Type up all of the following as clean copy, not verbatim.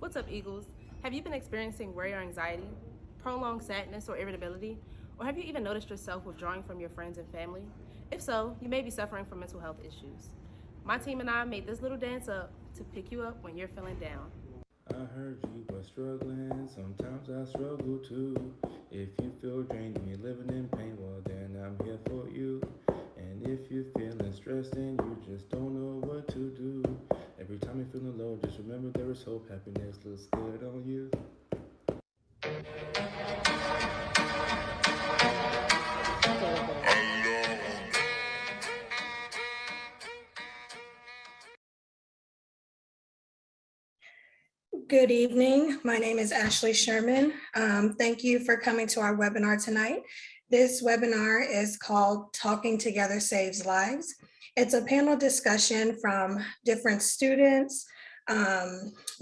What's up, Eagles? Have you been experiencing worry or anxiety, prolonged sadness or irritability, or have you even noticed yourself withdrawing from your friends and family? If so, you may be suffering from mental health issues. My team and I made this little dance up to pick you up when you're feeling down. I heard you were struggling, sometimes I struggle too. If you feel drained and you're living in pain, well then I'm here for you. And if you're feeling stressed and you just don't know what to do, every time you're feeling low, just remember there is hope, happiness looks good on you. Good evening. My name is Ashley Sherman. Thank you for coming to our webinar tonight. This webinar is called Talking Together Saves Lives. It's a panel discussion from different students,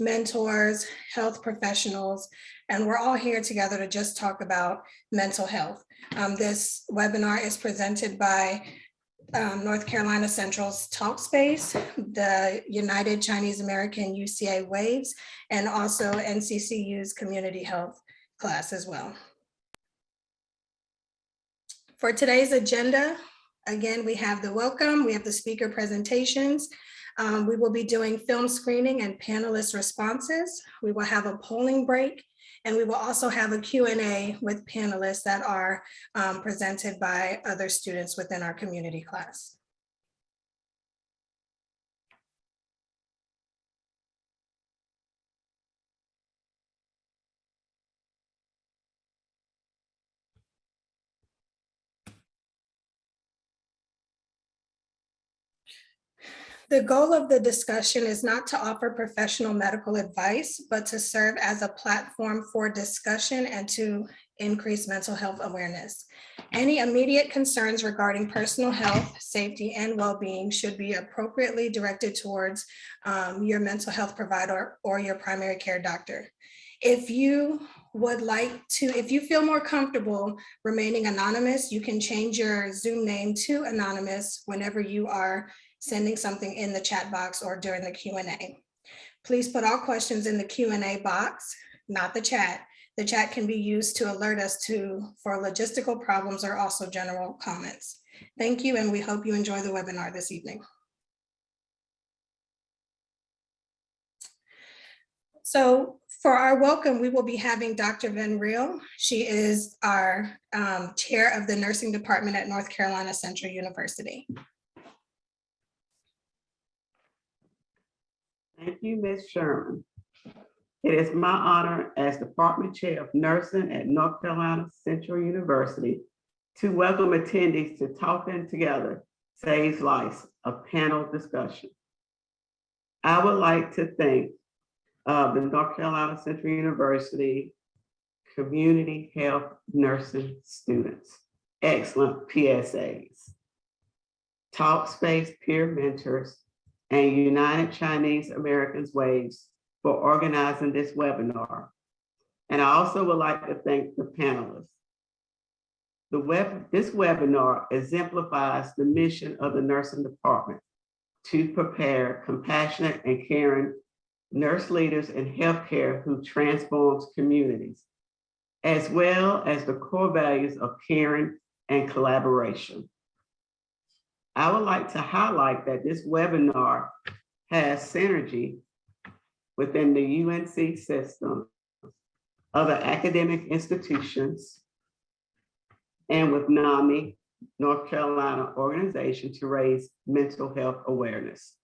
mentors, health professionals, and we're all here together to just talk about mental health. This webinar is presented by North Carolina Central's Talkspace, the United Chinese American UCA Waves, and also NCCU's Community Health class as well. For today's agenda, again, we have the welcome, we have the speaker presentations. We will be doing film screening and panelist responses. We will have a polling break, and we will also have a Q&A with panelists that are presented by other students within our community class. The goal of the discussion is not to offer professional medical advice, but to serve as a platform for discussion and to increase mental health awareness. Any immediate concerns regarding personal health, safety, and well-being should be appropriately directed towards your mental health provider or your primary care doctor. If you would like to, if you feel more comfortable remaining anonymous, you can change your Zoom name to anonymous whenever you are sending something in the chat box or during the Q&A. Please put all questions in the Q&A box, not the chat. The chat can be used to alert us for logistical problems or also general comments. Thank you, and we hope you enjoy the webinar this evening. So for our welcome, we will be having Dr. Van Riel. She is our chair of the nursing department at North Carolina Central University. Thank you, Ms. Sherman. It is my honor as Department Chair of Nursing at North Carolina Central University to welcome attendees to Talking Together Saves Lives, a panel discussion. I would like to thank the North Carolina Central University Community Health Nursing students, excellent PSAs, Talkspace peer mentors, and United Chinese Americans Waves for organizing this webinar. And I also would like to thank the panelists. This webinar exemplifies the mission of the nursing department to prepare compassionate and caring nurse leaders in healthcare who transforms communities, as well as the core values of caring and collaboration. I would like to highlight that this webinar has synergy within the UNC system, other academic institutions, and with NAMI, North Carolina organization to raise mental health awareness.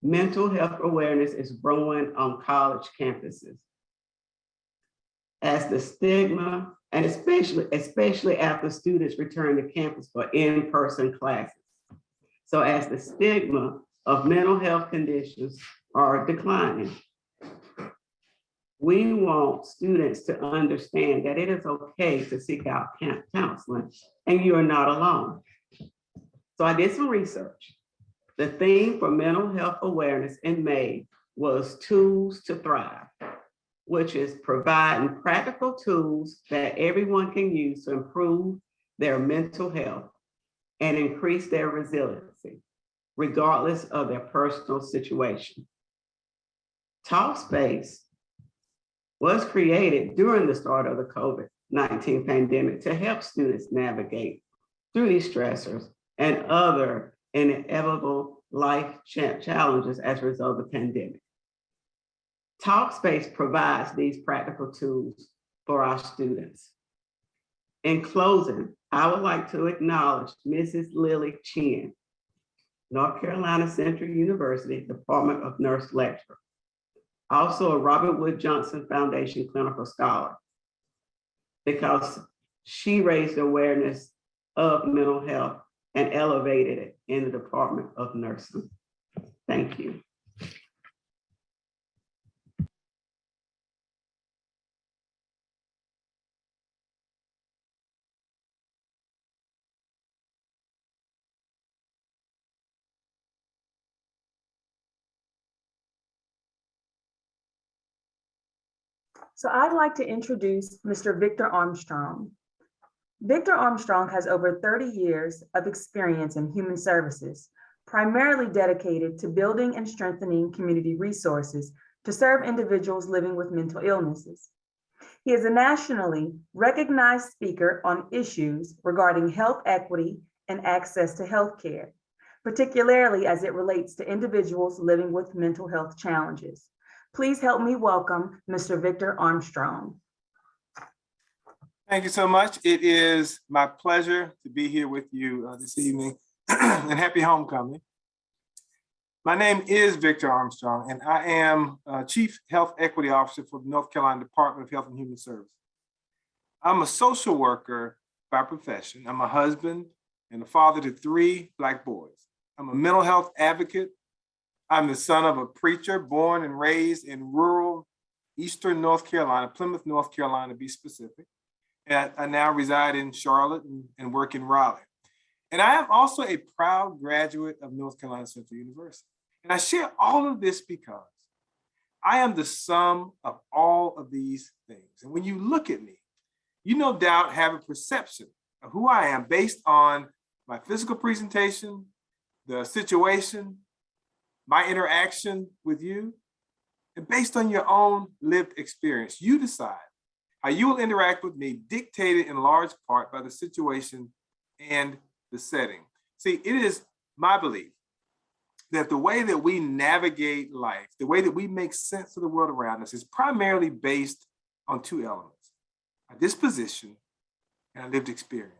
Mental health awareness is growing on college campuses as the stigma, and especially after students return to campus for in-person classes. So as the stigma of mental health conditions are declining, we want students to understand that it is okay to seek out counseling and you are not alone. So I did some research. The theme for mental health awareness in May was Tools to Thrive, which is providing practical tools that everyone can use to improve their mental health and increase their resiliency, regardless of their personal situation. Talkspace was created during the start of the COVID-19 pandemic to help students navigate through these stressors and other inevitable life challenges as a result of the pandemic. Talkspace provides these practical tools for our students. In closing, I would like to acknowledge Mrs. Lily Chin, North Carolina Central University Department of Nurse lecturer, also a Robert Wood Johnson Foundation clinical scholar, because she raised awareness of mental health and elevated it in the Department of Nursing. Thank you. So I'd like to introduce Mr. Victor Armstrong. Victor Armstrong has over 30 years of experience in human services, primarily dedicated to building and strengthening community resources to serve individuals living with mental illnesses. He is a nationally recognized speaker on issues regarding health equity and access to health care, particularly as it relates to individuals living with mental health challenges. Please help me welcome Mr. Victor Armstrong. Thank you so much. It is my pleasure to be here with you this evening and happy homecoming. My name is Victor Armstrong and I am Chief Health Equity Officer for the North Carolina Department of Health and Human Services. I'm a social worker by profession. I'm a husband and a father to 3 Black boys. I'm a mental health advocate. I'm the son of a preacher born and raised in rural Eastern North Carolina, Plymouth, North Carolina, to be specific. And I now reside in Charlotte and work in Raleigh. And I am also a proud graduate of North Carolina Central University. And I share all of this because I am the sum of all of these things. And when you look at me, you no doubt have a perception of who I am based on my physical presentation, the situation, my interaction with you, and based on your own lived experience, you decide how you will interact with me, dictated in large part by the situation and the setting. See, it is my belief that the way that we navigate life, the way that we make sense of the world around us is primarily based on 2 elements: our disposition and our lived experience.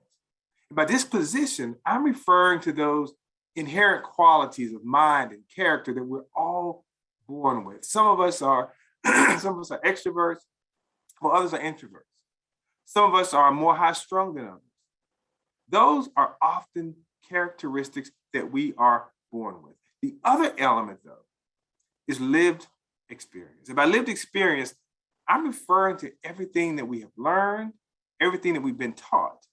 And by disposition, I'm referring to those inherent qualities of mind and character that we're all born with. Some of us are extroverts, while others are introverts. Some of us are more high-strung than others. Those are often characteristics that we are born with. The other element, though, is lived experience. And by lived experience, I'm referring to everything that we have learned, everything that we've been taught,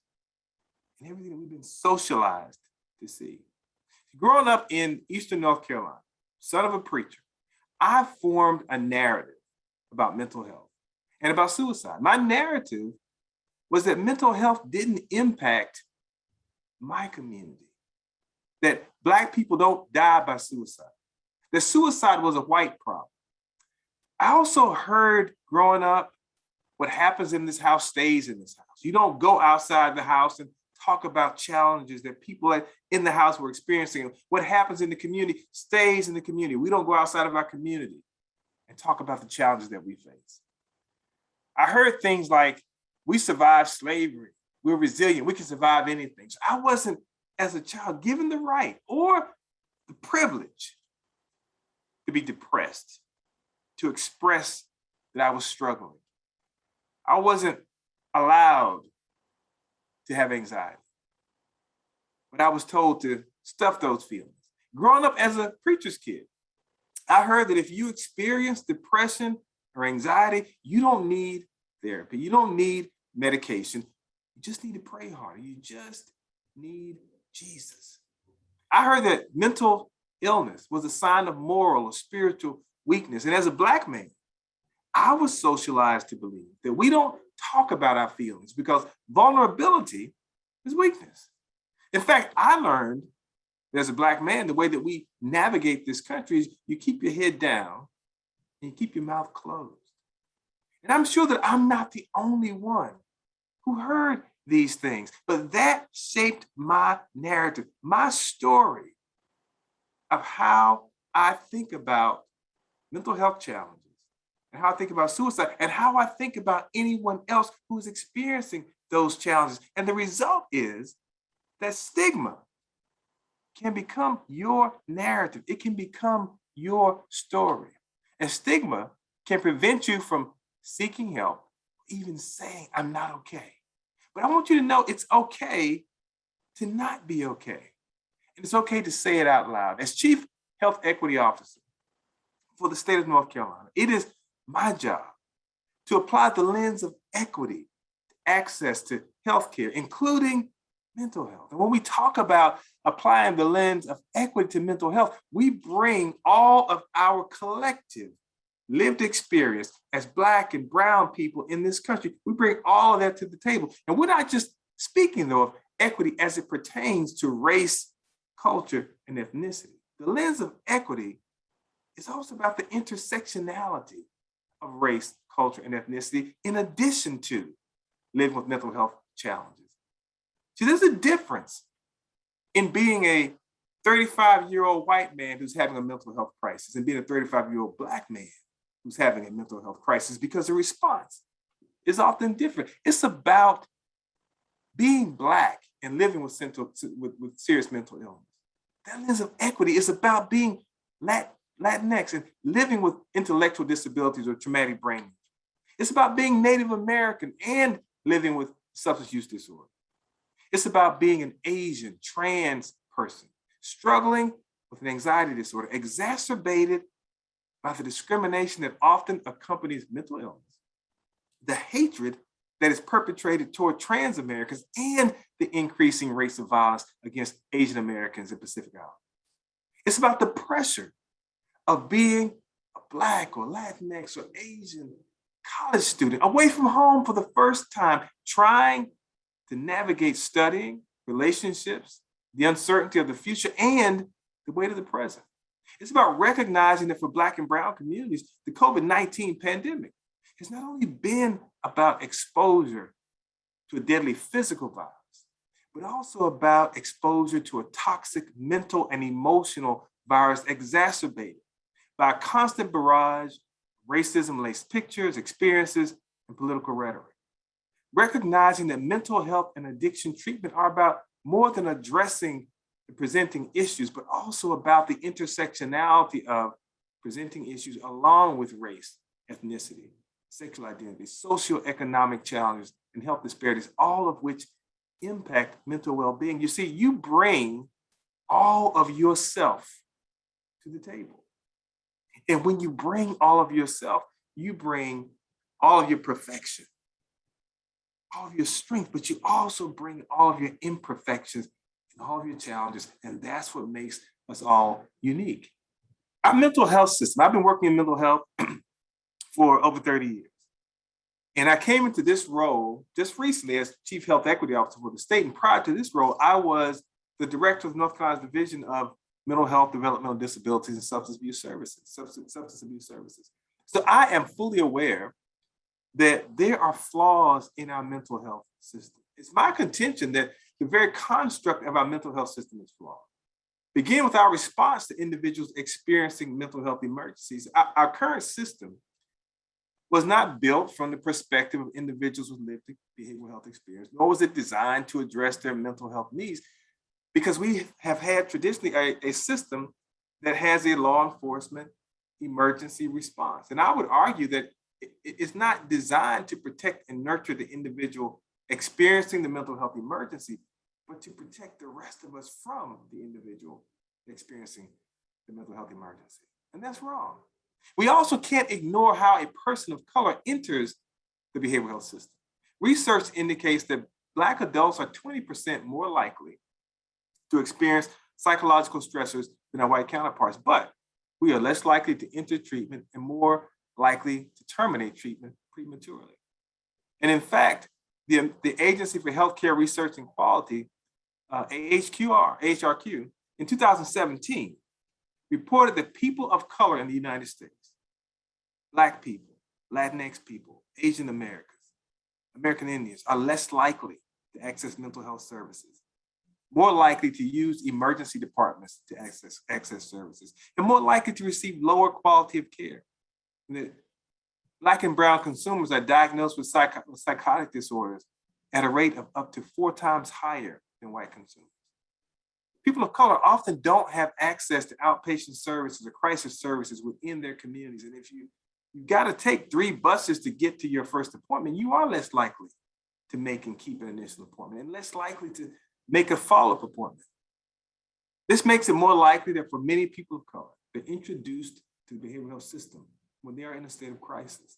and everything that we've been socialized to see. Growing up in Eastern North Carolina, son of a preacher, I formed a narrative about mental health and about suicide. My narrative was that mental health didn't impact my community, that Black people don't die by suicide, that suicide was a white problem. I also heard growing up, what happens in this house stays in this house. You don't go outside the house and talk about challenges that people in the house were experiencing. What happens in the community stays in the community. We don't go outside of our community and talk about the challenges that we face. I heard things like, we survived slavery, we're resilient, we can survive anything. So I wasn't, as a child, given the right or the privilege to be depressed, to express that I was struggling. I wasn't allowed to have anxiety, but I was told to stuff those feelings. Growing up as a preacher's kid, I heard that if you experience depression or anxiety, you don't need therapy, you don't need medication, you just need to pray harder, you just need Jesus. I heard that mental illness was a sign of moral or spiritual weakness. And as a Black man, I was socialized to believe that we don't talk about our feelings because vulnerability is weakness. In fact, I learned that as a Black man, the way that we navigate this country is you keep your head down and you keep your mouth closed. And I'm sure that I'm not the only one who heard these things, but that shaped my narrative, my story of how I think about mental health challenges and how I think about suicide and how I think about anyone else who's experiencing those challenges. And the result is that stigma can become your narrative. It can become your story. And stigma can prevent you from seeking help, even saying, I'm not okay. But I want you to know it's okay to not be okay. And it's okay to say it out loud. As Chief Health Equity Officer for the state of North Carolina, it is my job to apply the lens of equity, access to healthcare, including mental health. And when we talk about applying the lens of equity to mental health, we bring all of our collective lived experience as Black and brown people in this country. We bring all of that to the table. And we're not just speaking, though, of equity as it pertains to race, culture, and ethnicity. The lens of equity is also about the intersectionality of race, culture, and ethnicity, in addition to living with mental health challenges. See, there's a difference in being a 35-year-old white man who's having a mental health crisis and being a 35-year-old Black man who's having a mental health crisis, because the response is often different. It's about being Black and living with serious mental illness. That lens of equity is about being Latinx and living with intellectual disabilities or traumatic brain injury. It's about being Native American and living with substance use disorder. It's about being an Asian trans person struggling with an anxiety disorder exacerbated by the discrimination that often accompanies mental illness, the hatred that is perpetrated toward trans Americans, and the increasing rates of violence against Asian Americans and Pacific Islanders. It's about the pressure of being a Black or Latinx or Asian college student away from home for the first time, trying to navigate studying, relationships, the uncertainty of the future, and the weight of the present. It's about recognizing that for Black and brown communities, the COVID-19 pandemic has not only been about exposure to a deadly physical virus, but also about exposure to a toxic mental and emotional virus exacerbated by a constant barrage of racism-laced pictures, experiences, and political rhetoric. Recognizing that mental health and addiction treatment are about more than addressing the presenting issues, but also about the intersectionality of presenting issues along with race, ethnicity, sexual identity, socioeconomic challenges, and health disparities, all of which impact mental well-being. You see, you bring all of yourself to the table. And when you bring all of yourself, you bring all of your perfection, all of your strength, but you also bring all of your imperfections and all of your challenges. And that's what makes us all unique. Our mental health system, I've been working in mental health for over 30 years. And I came into this role just recently as Chief Health Equity Officer for the state. And prior to this role, I was the director of North Carolina's Division of Mental Health, Developmental Disabilities, and Substance Abuse Services. So I am fully aware that there are flaws in our mental health system. It's my contention that the very construct of our mental health system is flawed. Begin with our response to individuals experiencing mental health emergencies. Our current system was not built from the perspective of individuals with lived behavioral health experience, nor was it designed to address their mental health needs, because we have had traditionally a system that has a law enforcement emergency response. And I would argue that it's not designed to protect and nurture the individual experiencing the mental health emergency, but to protect the rest of us from the individual experiencing the mental health emergency. And that's wrong. We also can't ignore how a person of color enters the behavioral health system. Research indicates that Black adults are 20% more likely to experience psychological stressors than our white counterparts, but we are less likely to enter treatment and more likely to terminate treatment prematurely. And in fact, the Agency for Healthcare Research and Quality, AHRQ, in 2017, reported that people of color in the United States Black people, Latinx people, Asian Americans, American Indians are less likely to access mental health services, more likely to use emergency departments to access services, and more likely to receive lower quality of care. Black and brown consumers are diagnosed with psychotic disorders at a rate of up to 4 times higher than white consumers. People of color often don't have access to outpatient services or crisis services within their communities. And if you got to take 3 buses to get to your first appointment, you are less likely to make and keep an initial appointment and less likely to make a follow-up appointment. This makes it more likely that for many people of color, they're introduced to the behavioral health system when they are in a state of crisis.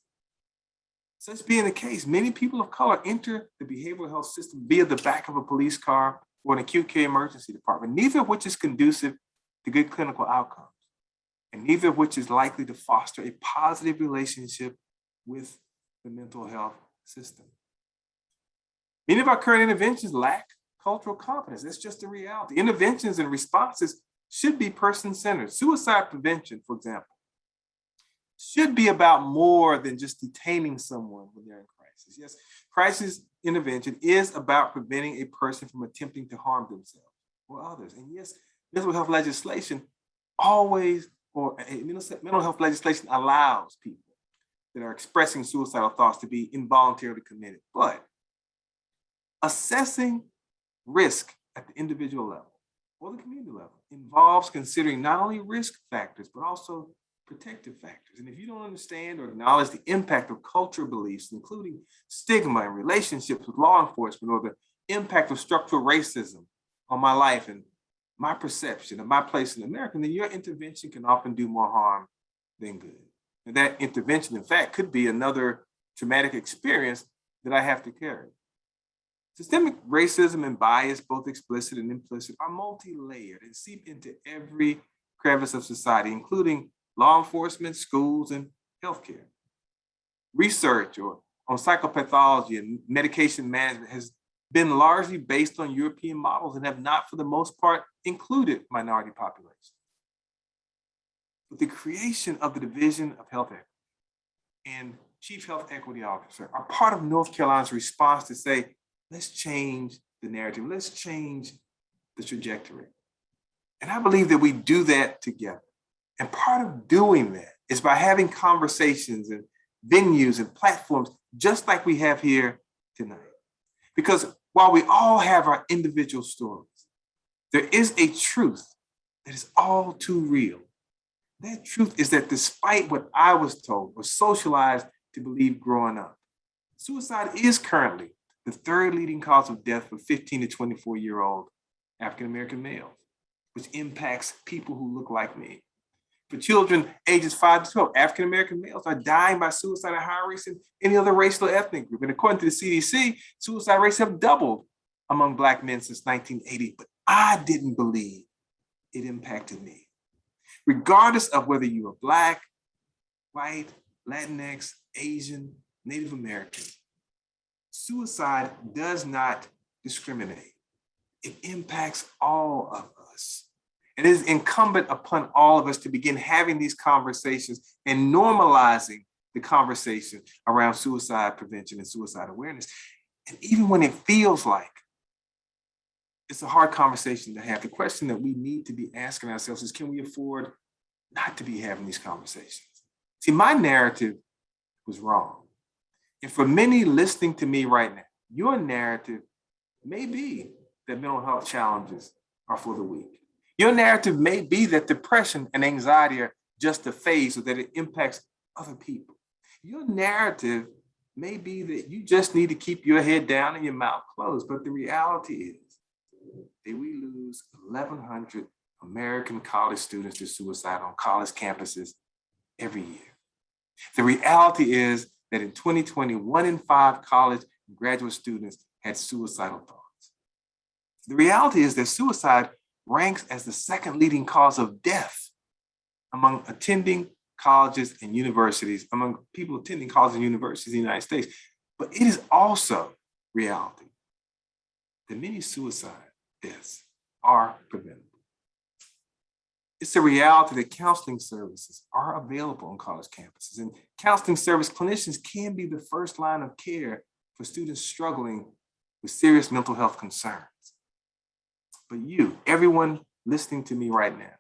Such being the case, many people of color enter the behavioral health system via the back of a police car or an acute care emergency department, neither of which is conducive to good clinical outcomes, and neither of which is likely to foster a positive relationship with the mental health system. Many of our current interventions lack cultural competence. That's just a reality. Interventions and responses should be person-centered. Suicide prevention, for example, should be about more than just detaining someone when they're in crisis. Yes, crisis intervention is about preventing a person from attempting to harm themselves or others. And yes, mental health legislation mental health legislation allows people that are expressing suicidal thoughts to be involuntarily committed. But assessing risk at the individual level or the community level involves considering not only risk factors, but also protective factors. And if you don't understand or acknowledge the impact of cultural beliefs, including stigma and relationships with law enforcement, or the impact of structural racism on my life and my perception of my place in America, then your intervention can often do more harm than good. And that intervention, in fact, could be another traumatic experience that I have to carry. Systemic racism and bias, both explicit and implicit, are multi-layered and seep into every crevice of society, including law enforcement, schools, and healthcare. Research on psychopathology and medication management has been largely based on European models and have not, for the most part, included minority populations. With the creation of the Division of Health Equity and Chief Health Equity Officer are part of North Carolina's response to say, let's change the narrative, let's change the trajectory. And I believe that we do that together. And part of doing that is by having conversations and venues and platforms just like we have here tonight. Because while we all have our individual stories, there is a truth that is all too real. That truth is that despite what I was told or socialized to believe growing up, suicide is currently the 3rd leading cause of death for 15 to 24-year-old African-American males, which impacts people who look like me. For children ages 5 to 12, African-American males are dying by suicide at higher rates than any other racial or ethnic group. And according to the CDC, suicide rates have doubled among Black men since 1980, but I didn't believe it impacted me. Regardless of whether you are Black, white, Latinx, Asian, Native American, suicide does not discriminate. It impacts all of us. It is incumbent upon all of us to begin having these conversations and normalizing the conversation around suicide prevention and suicide awareness. And even when it feels like it's a hard conversation to have, the question that we need to be asking ourselves is, can we afford not to be having these conversations? See, my narrative was wrong. And for many listening to me right now, your narrative may be that mental health challenges are for the weak. Your narrative may be that depression and anxiety are just a phase or that it impacts other people. Your narrative may be that you just need to keep your head down and your mouth closed. But the reality is that we lose 1,100 American college students to suicide on college campuses every year. The reality is that in 2020, 1 in 5 college and graduate students had suicidal thoughts. The reality is that suicide ranks as the 2nd leading cause of death among attending colleges and universities, among people attending colleges and universities in the United States. But it is also reality that many suicide deaths are preventable. It's a reality that counseling services are available on college campuses, and counseling service clinicians can be the first line of care for students struggling with serious mental health concerns. But you, everyone listening to me right now,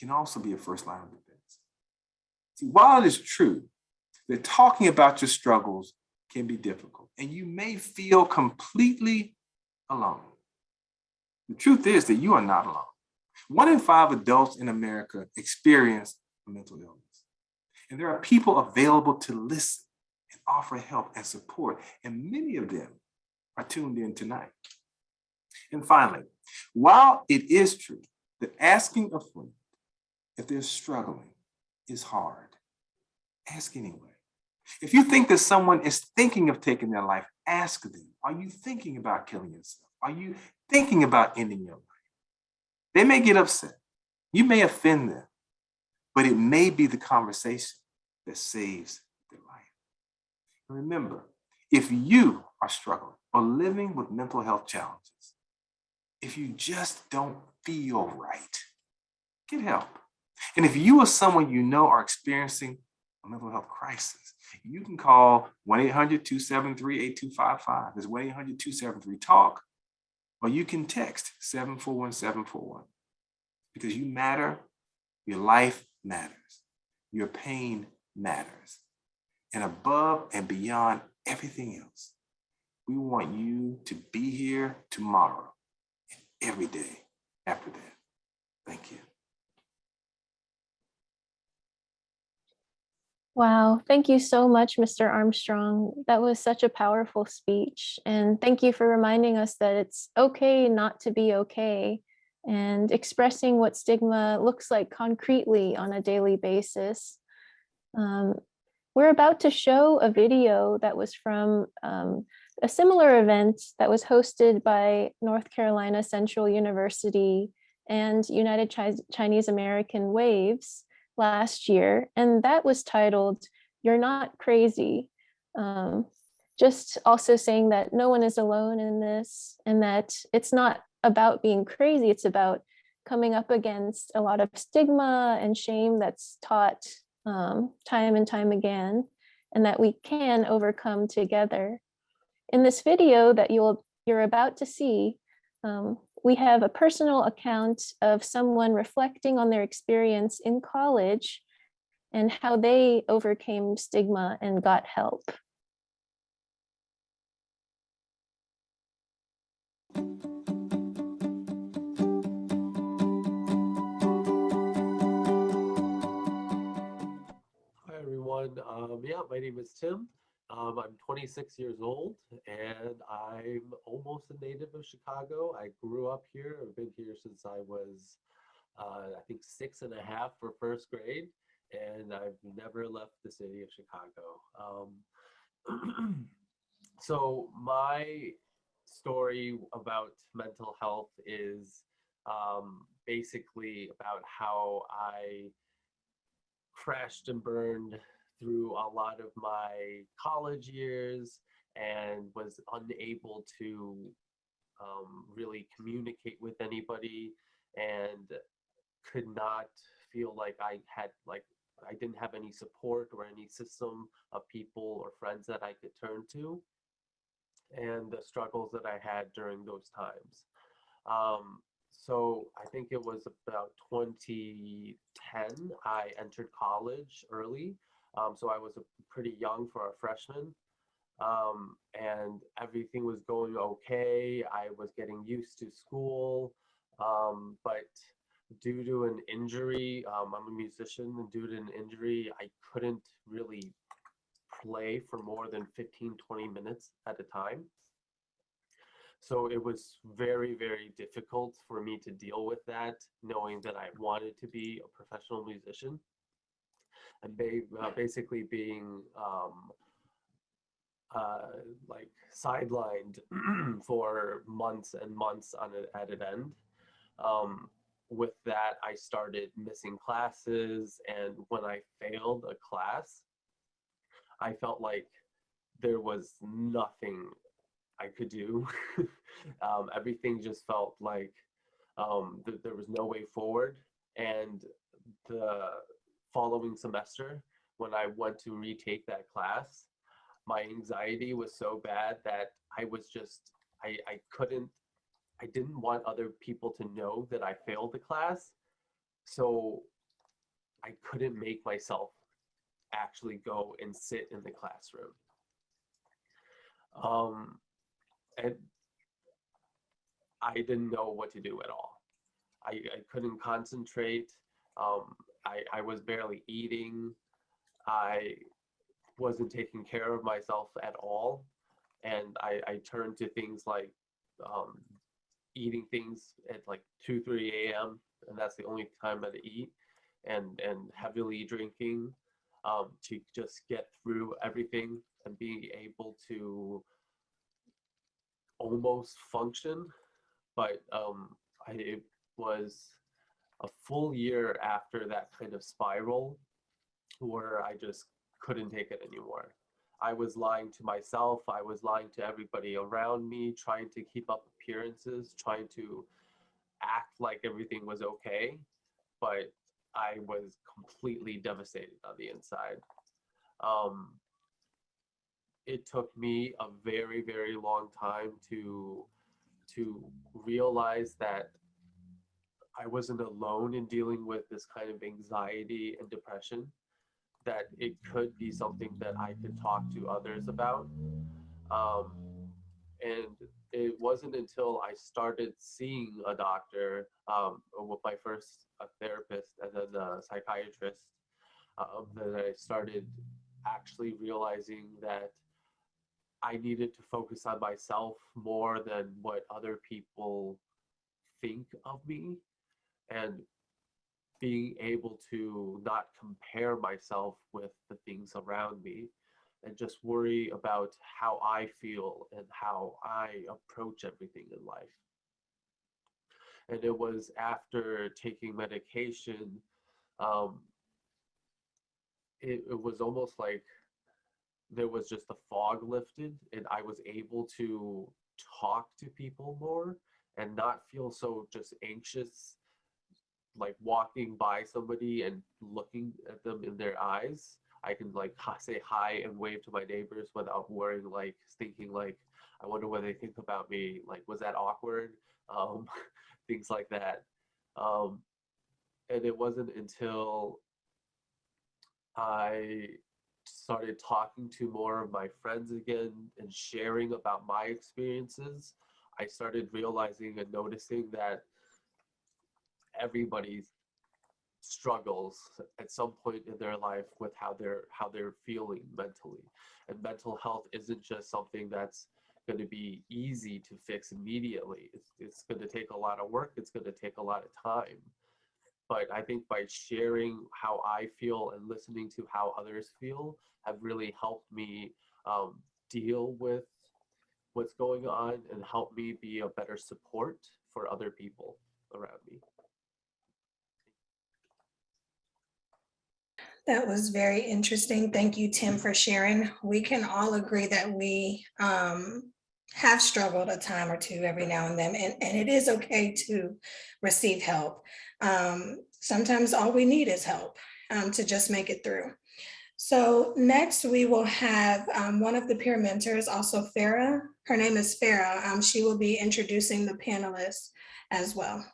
can also be a first line of defense. See, while it is true that talking about your struggles can be difficult, and you may feel completely alone, the truth is that you are not alone. 1 in 5 adults in America experience a mental illness. And there are people available to listen and offer help and support, and many of them are tuned in tonight. And finally, while it is true that asking a friend if they're struggling is hard, ask anyway. If you think that someone is thinking of taking their life, ask them, are you thinking about killing yourself? Are you thinking about ending your life? They may get upset. You may offend them, but it may be the conversation that saves their life. Remember, if you are struggling or living with mental health challenges, if you just don't feel right, get help. And if you or someone you know are experiencing a mental health crisis, you can call 1-800-273-8255. There's 1-800-273-TALK, or you can text 741-741. Because you matter, your life matters, your pain matters. And above and beyond everything else, we want you to be here tomorrow and every day after that. Thank you. Wow, thank you so much, Mr. Armstrong. That was such a powerful speech. And thank you for reminding us that it's okay not to be okay, and expressing what stigma looks like concretely on a daily basis. We're about to show a video that was from a similar event that was hosted by North Carolina Central University and United Chinese American Waves last year, and that was titled, "You're Not Crazy." Just also saying that no one is alone in this, and that it's not about being crazy, it's about coming up against a lot of stigma and shame that's taught time and time again, and that we can overcome together. In this video that you're about to see, we have a personal account of someone reflecting on their experience in college and how they overcame stigma and got help. Hi, everyone. Yeah, my name is Tim. I'm 26 years old, and I'm almost a native of Chicago. I grew up here. I've been here since I was, I think, 6.5 for first grade, and I've never left the city of Chicago. So my story about mental health is basically about how I crashed and burned through a lot of my college years and was unable to really communicate with anybody, and could not feel like I didn't have any support or any system of people or friends that I could turn to, and the struggles that I had during those times. So I think it was about 2010, I entered college early. So I was pretty young for a freshman, and everything was going okay. I was getting used to school, but due to an injury, I'm a musician, and due to an injury, I couldn't really play for more than 15-20 minutes at a time. So it was very, very difficult for me to deal with that, knowing that I wanted to be a professional musician, and basically being like sidelined for months and months at an end. With that, I started missing classes, and when I failed a class, I felt like there was nothing I could do. Everything just felt like there was no way forward, And the following semester, when I went to retake that class, my anxiety was so bad that I was just, I didn't want other people to know that I failed the class. So I couldn't make myself actually go and sit in the classroom. And I didn't know what to do at all. I couldn't concentrate. I was barely eating. I wasn't taking care of myself at all. And I turned to things like eating things at like 2, 3 a.m. And that's the only time I'd eat, and heavily drinking to just get through everything and being able to almost function. But it was a full year after that kind of spiral where I just couldn't take it anymore. I was lying to myself. I was lying to everybody around me, trying to keep up appearances, trying to act like everything was okay. But I was completely devastated on the inside. It took me a very, very long time to realize that I wasn't alone in dealing with this kind of anxiety and depression, that it could be something that I could talk to others about. And it wasn't until I started seeing a doctor, with my first therapist and then a psychiatrist, that I started actually realizing that I needed to focus on myself more than what other people think of me, and being able to not compare myself with the things around me and just worry about how I feel and how I approach everything in life. And it was after taking medication, it was almost like there was just a fog lifted and I was able to talk to people more and not feel so just anxious, like walking by somebody and looking at them in their eyes. I can like say hi and wave to my neighbors without worrying, like thinking like, I wonder what they think about me. Like, was that awkward? Things like that. And it wasn't until I started talking to more of my friends again and sharing about my experiences, I started realizing and noticing that everybody struggles at some point in their life with how they're feeling mentally. And mental health isn't just something that's going to be easy to fix immediately. It's going to take a lot of work. It's going to take a lot of time. But I think by sharing how I feel and listening to how others feel have really helped me deal with what's going on and help me be a better support for other people around me. That was very interesting. Thank you, Tim, for sharing. We can all agree that we have struggled a time or two every now and then, and it is okay to receive help. Sometimes all we need is help to just make it through. So next we will have one of the peer mentors, also Farah. Her name is Farah. She will be introducing the panelists as well.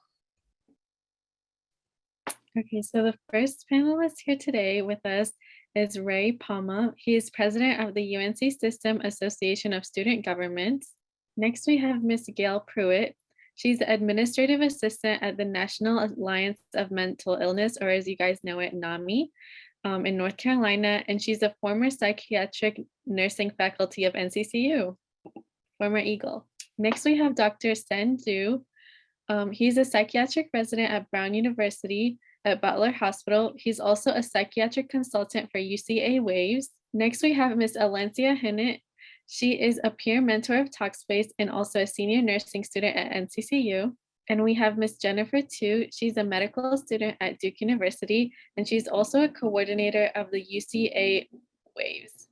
Okay, so the first panelist here today with us is Ray Palma. He is president of the UNC System Association of Student Governments. Next, we have Ms. Gail Pruitt. She's the administrative assistant at the National Alliance of Mental Illness, or as you guys know it, NAMI, in North Carolina. And she's a former psychiatric nursing faculty of NCCU, former Eagle. Next, we have Dr. Sen Du. He's a psychiatric resident at Brown University at Butler Hospital. He's also a psychiatric consultant for UCA Waves. Next, we have Ms. Alencia Hinnett. She is a peer mentor of Talkspace and also a senior nursing student at NCCU. And we have Ms. Jennifer Tu. She's a medical student at Duke University, and she's also a coordinator of the UCA Waves.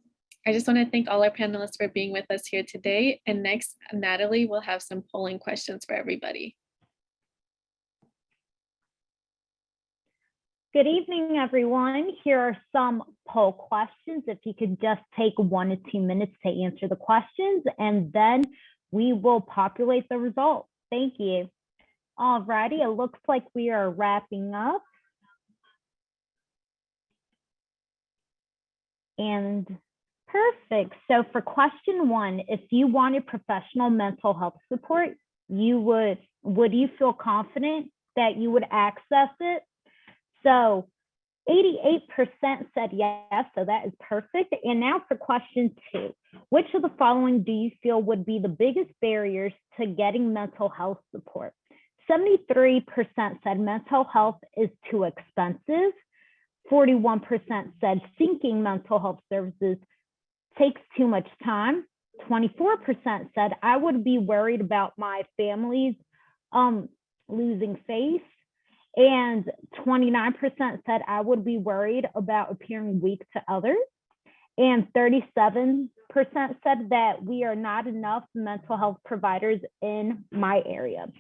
I just want to thank all our panelists for being with us here today. And next, Natalie will have some polling questions for everybody. Good evening, everyone. Here are some poll questions. If you could just take 1 to 2 minutes to answer the questions, and then we will populate the results. Thank you. All righty, it looks like we are wrapping up. And perfect. So for question 1, if you wanted professional mental health support, would you feel confident that you would access it? So 88% said yes, so that is perfect. And now for question 2, which of the following do you feel would be the biggest barriers to getting mental health support? 73% said mental health is too expensive. 41% said seeking mental health services takes too much time. 24% said I would be worried about my family's losing face. And 29% said I would be worried about appearing weak to others. And 37% said that we are not enough mental health providers in my area.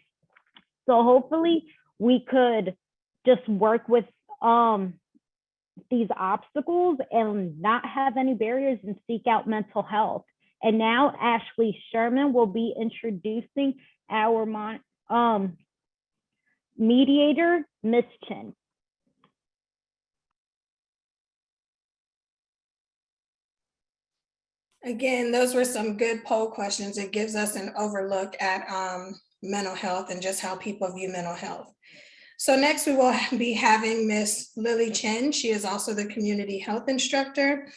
So hopefully we could just work with these obstacles and not have any barriers and seek out mental health. And now Ashley Sherman will be introducing our mediator, Ms. Chin. Again, those were some good poll questions. It gives us an overlook at mental health and just how people view mental health. So next we will be having Miss Lily Chen. She is also the community health instructor.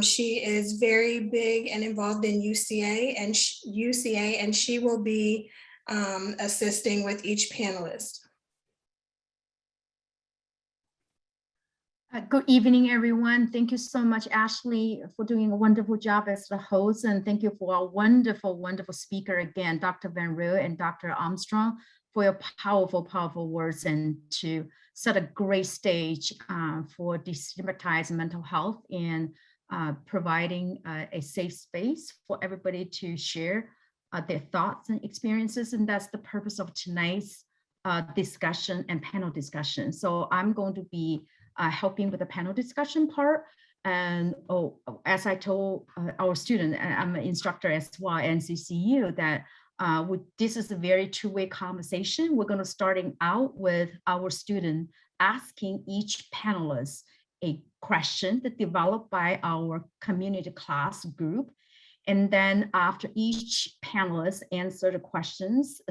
She is very big and involved in UCA, and she will be assisting with each panelist. Good evening, everyone. Thank you so much, Ashley, for doing a wonderful job as the host. And thank you for our wonderful, wonderful speaker again, Dr. Van Riel and Dr. Armstrong, for your powerful, powerful words and to set a great stage for destigmatizing mental health and providing a safe space for everybody to share their thoughts and experiences. And that's the purpose of tonight's discussion and panel discussion. So I'm going to be helping with the panel discussion part. And as I told our student, I'm an instructor as well at NCCU, that this is a very two-way conversation. We're going to starting out with our student asking each panelist a question that developed by our community class group. And then after each panelist answer the questions,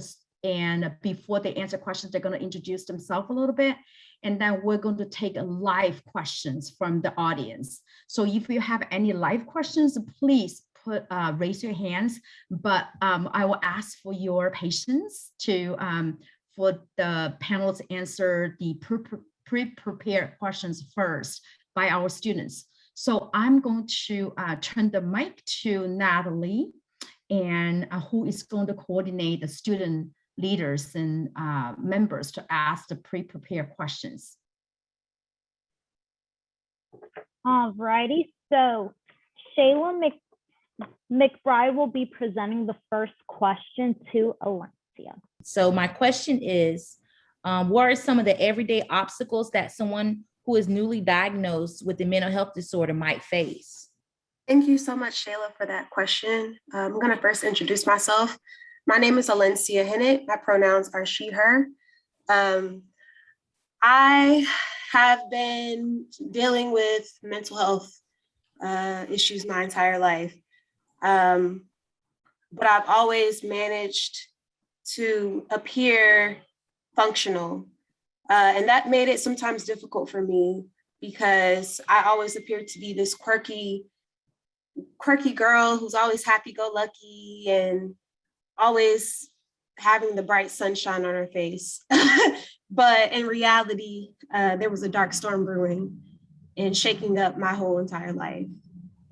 and before they answer questions, they're going to introduce themselves a little bit. And then we're going to take live questions from the audience. So if you have any live questions, please raise your hands. But I will ask for your patience for the panelists to answer the pre-prepared questions first by our students. So I'm going to turn the mic to Natalie, and who is going to coordinate the student leaders and members to ask the pre-prepared questions. All righty, so Shayla McBride will be presenting the first question to Alencia. So my question is, what are some of the everyday obstacles that someone who is newly diagnosed with a mental health disorder might face? Thank you so much, Shayla, for that question. I'm going to first introduce myself. My name is Alencia Hennett. My pronouns are she, her. I have been dealing with mental health issues my entire life. But I've always managed to appear functional. And that made it sometimes difficult for me because I always appeared to be this quirky girl who's always happy-go-lucky and always having the bright sunshine on her face. But in reality, there was a dark storm brewing and shaking up my whole entire life.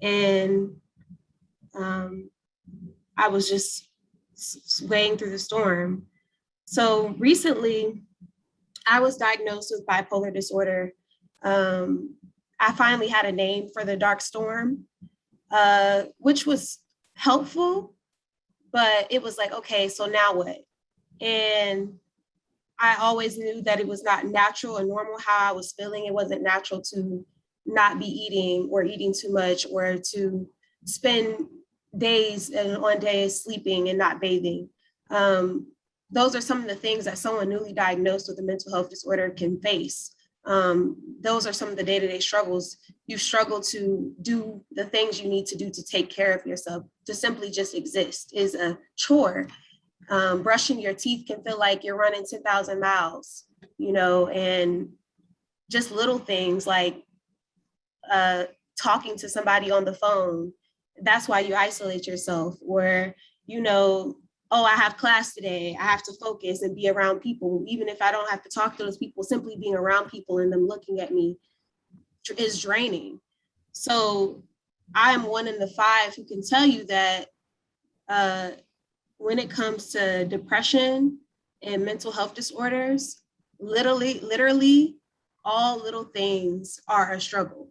And I was just swaying through the storm. So recently, I was diagnosed with bipolar disorder. I finally had a name for the dark storm, which was helpful, but it was like, okay, so now what? And I always knew that it was not natural and normal how I was feeling. It wasn't natural to not be eating or eating too much, or to spend days and on days sleeping and not bathing. Those are some of the things that someone newly diagnosed with a mental health disorder can face. Those are some of the day-to-day struggles. You struggle to do the things you need to do to take care of yourself. To simply just exist is a chore. Brushing your teeth can feel like you're running 10,000 miles, you know, and just little things like talking to somebody on the phone. That's why you isolate yourself. Or, you know, oh, I have class today, I have to focus and be around people. Even if I don't have to talk to those people, simply being around people and them looking at me is draining. So I am one in the 5 who can tell you that when it comes to depression and mental health disorders, literally all little things are a struggle.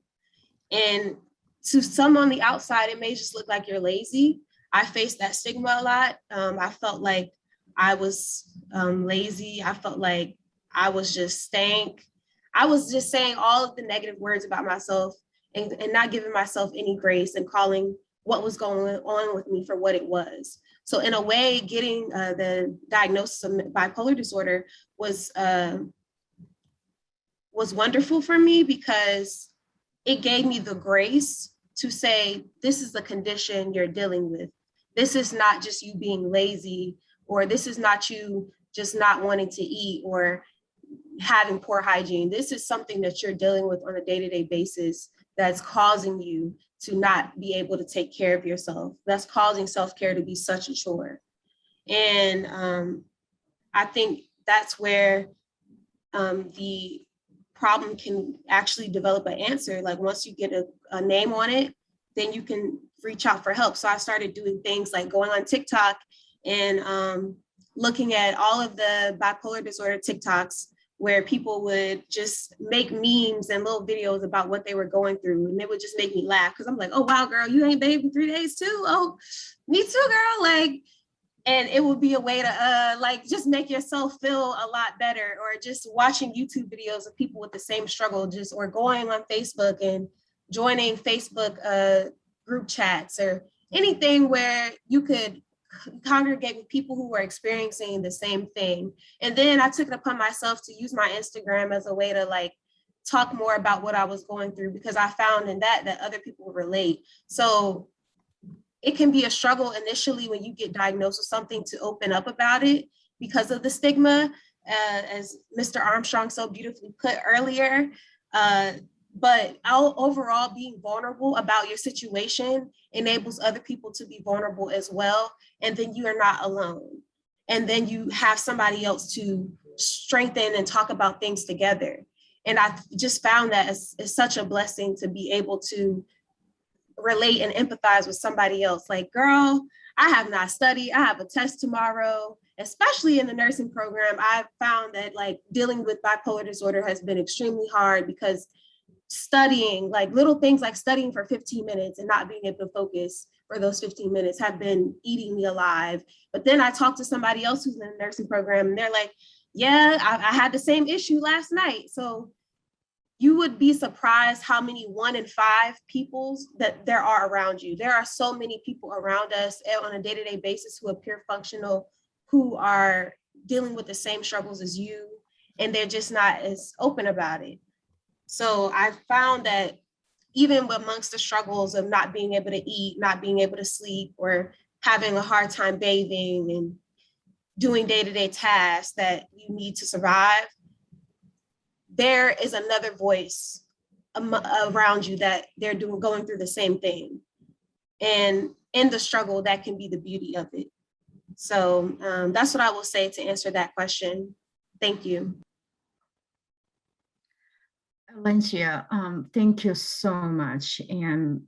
And to some on the outside, it may just look like you're lazy. I faced that stigma a lot. I felt like I was lazy. I felt like I was just stank. I was just saying all of the negative words about myself and not giving myself any grace and calling what was going on with me for what it was. So in a way, getting the diagnosis of bipolar disorder was wonderful for me, because it gave me the grace to say, this is the condition you're dealing with. This is not just you being lazy, or this is not you just not wanting to eat or having poor hygiene. This is something that you're dealing with on a day-to-day basis that's causing you to not be able to take care of yourself. That's causing self-care to be such a chore. And I think that's where the problem can actually develop an answer. Like once you get a name on it, then you can reach out for help. So I started doing things like going on TikTok and looking at all of the bipolar disorder TikToks, where people would just make memes and little videos about what they were going through. And it would just make me laugh, because I'm like, oh, wow, girl, you ain't bathed in 3 days too? Oh, me too, girl. Like, and it would be a way to like just make yourself feel a lot better. Or just watching YouTube videos of people with the same struggle, just, or going on Facebook and joining Facebook group chats, or anything where you could congregate with people who were experiencing the same thing. And then I took it upon myself to use my Instagram as a way to like talk more about what I was going through, because I found in that other people relate. So it can be a struggle initially when you get diagnosed with something to open up about it because of the stigma, as Mr. Armstrong so beautifully put earlier. But overall, being vulnerable about your situation enables other people to be vulnerable as well. And then you are not alone. And then you have somebody else to strengthen and talk about things together. And I just found that it's such a blessing to be able to relate and empathize with somebody else. Like, girl, I have not studied. I have a test tomorrow. Especially in the nursing program, I've found that like dealing with bipolar disorder has been extremely hard, because studying, like little things like studying for 15 minutes and not being able to focus for those 15 minutes have been eating me alive. But then I talked to somebody else who's in the nursing program, and they're like, yeah, I had the same issue last night. So you would be surprised how many 1 in 5 people that there are around you. There are so many people around us on a day-to-day basis who appear functional, who are dealing with the same struggles as you, and they're just not as open about it. So I found that even amongst the struggles of not being able to eat, not being able to sleep, or having a hard time bathing and doing day-to-day tasks that you need to survive, there is another voice around you that they're going through the same thing. And in the struggle, that can be the beauty of it. So that's what I will say to answer that question. Thank you. Valencia, thank you so much, and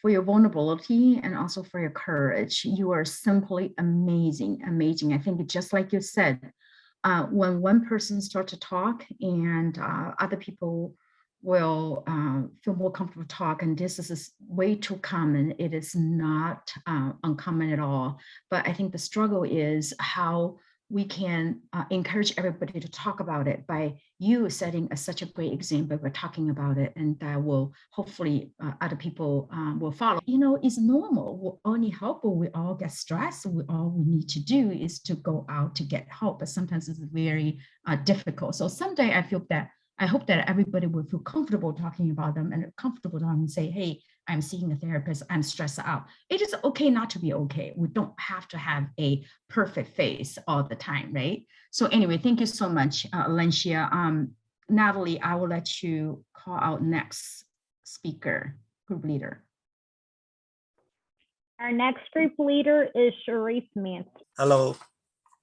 for your vulnerability and also for your courage. You are simply amazing, amazing. I think just like you said, when one person starts to talk and other people will feel more comfortable talk, and this is way too common. It is not uncommon at all. But I think the struggle is how we can encourage everybody to talk about it by you setting such a great example by talking about it, and that will hopefully other people will follow. You know, it's normal. We all need help, we all get stressed. All we need to do is to go out to get help, but sometimes it's very difficult. So someday I hope that everybody will feel comfortable talking about them and comfortable to and say, hey, I'm seeing a therapist, I'm stressed out. It is okay not to be okay. We don't have to have a perfect face all the time, right? So anyway, thank you so much, Lencia. Natalie, I will let you call out next speaker, group leader. Our next group leader is Sharif Mansi. Hello,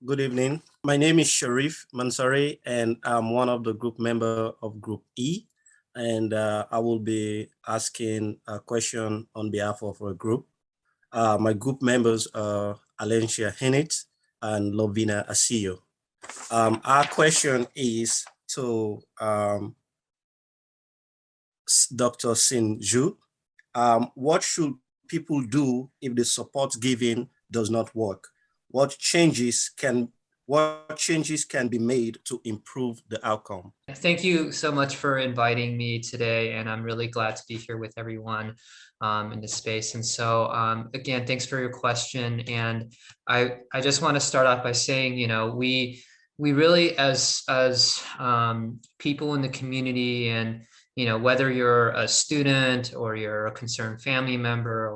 good evening. My name is Sharif Mansari, and I'm one of the group member of Group E. And I will be asking a question on behalf of our group. My group members are Alencia Hennett and Lovina Asio. Our question is to Dr. Sin Zhu. What should people do if the support given does not work? What changes can be made to improve the outcome? Thank you so much for inviting me today, and I'm really glad to be here with everyone in this space. And so again, thanks for your question. And I just want to start off by saying, you know, we really as people in the community, and you know, whether you're a student or you're a concerned family member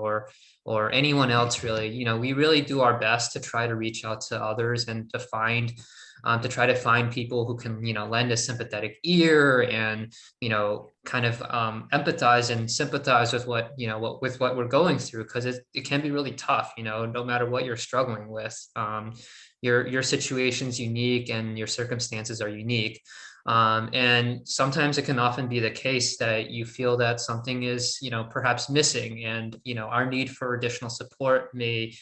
or anyone else, really, you know, we really do our best to try to reach out to others and to try to find people who can, you know, lend a sympathetic ear and, you know, kind of empathize and sympathize with what, you know, with what we're going through, because it can be really tough, you know, no matter what you're struggling with. Your situation's unique and your circumstances are unique. And sometimes it can often be the case that you feel that something is, you know, perhaps missing, and, you know, our need for additional support may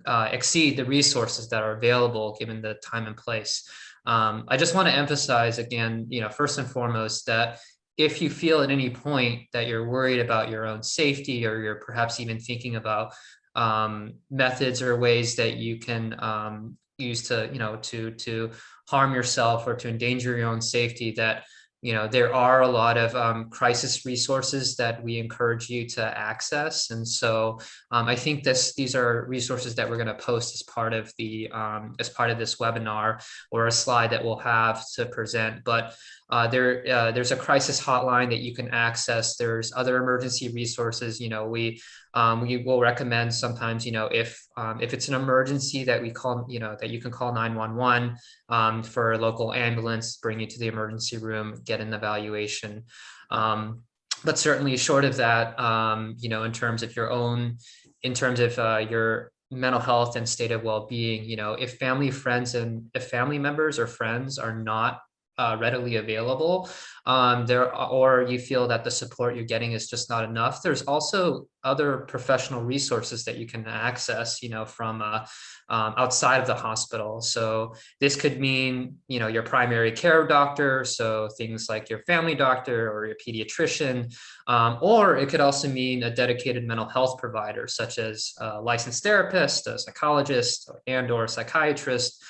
exceed the resources that are available given the time and place. I just want to emphasize again, you know, first and foremost, that if you feel at any point that you're worried about your own safety, or you're perhaps even thinking about methods or ways that you can use to, you know, to harm yourself or to endanger your own safety, that, you know, there are a lot of crisis resources that we encourage you to access. And so I think these are resources that we're going to post as part of this webinar, or a slide that we'll have to present. But there's a crisis hotline that you can access. There's other emergency resources. You know, we will recommend sometimes, you know, if it's an emergency, that we call, you know, that you can call 911 for a local ambulance, bring you to the emergency room, get an evaluation. But certainly short of that, you know, in terms of your mental health and state of well-being, you know, if family members or friends are not readily available, or you feel that the support you're getting is just not enough, there's also other professional resources that you can access, you know, from outside of the hospital. So this could mean, you know, your primary care doctor, so things like your family doctor or your pediatrician, or it could also mean a dedicated mental health provider, such as a licensed therapist, a psychologist, or a psychiatrist.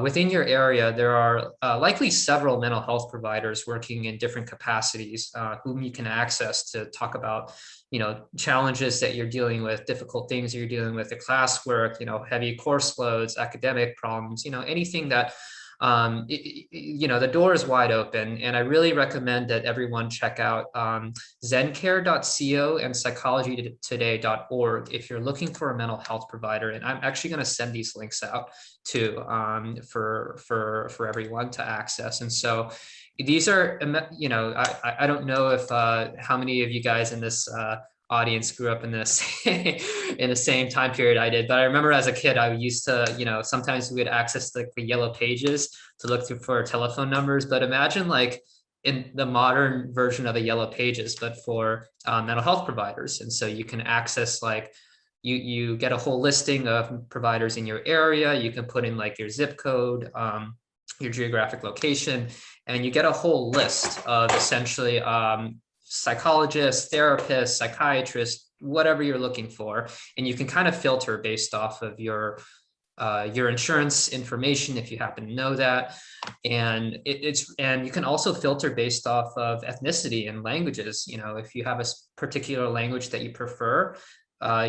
Within your area, there are likely several mental health providers working in different capacities whom you can access to talk about, you know, challenges that you're dealing with, difficult things you're dealing with, the classwork, you know, heavy course loads, academic problems, you know, anything that, you know, the door is wide open. And I really recommend that everyone check out zencare.co and psychologytoday.org if you're looking for a mental health provider. And I'm actually going to send these links out too for everyone to access. And so these are, you know, I don't know if how many of you guys in this audience grew up in this in the same time period I did, but I remember as a kid I used to, you know, sometimes we would access the yellow pages to look through for telephone numbers. But imagine like in the modern version of the yellow pages, but for mental health providers. And so you can access, like, you get a whole listing of providers in your area. You can put in like your zip code, your geographic location, and you get a whole list of essentially psychologists, therapists, psychiatrists, whatever you're looking for. And you can kind of filter based off of your your insurance information if you happen to know that. And and you can also filter based off of ethnicity and languages. You know, if you have a particular language that you prefer,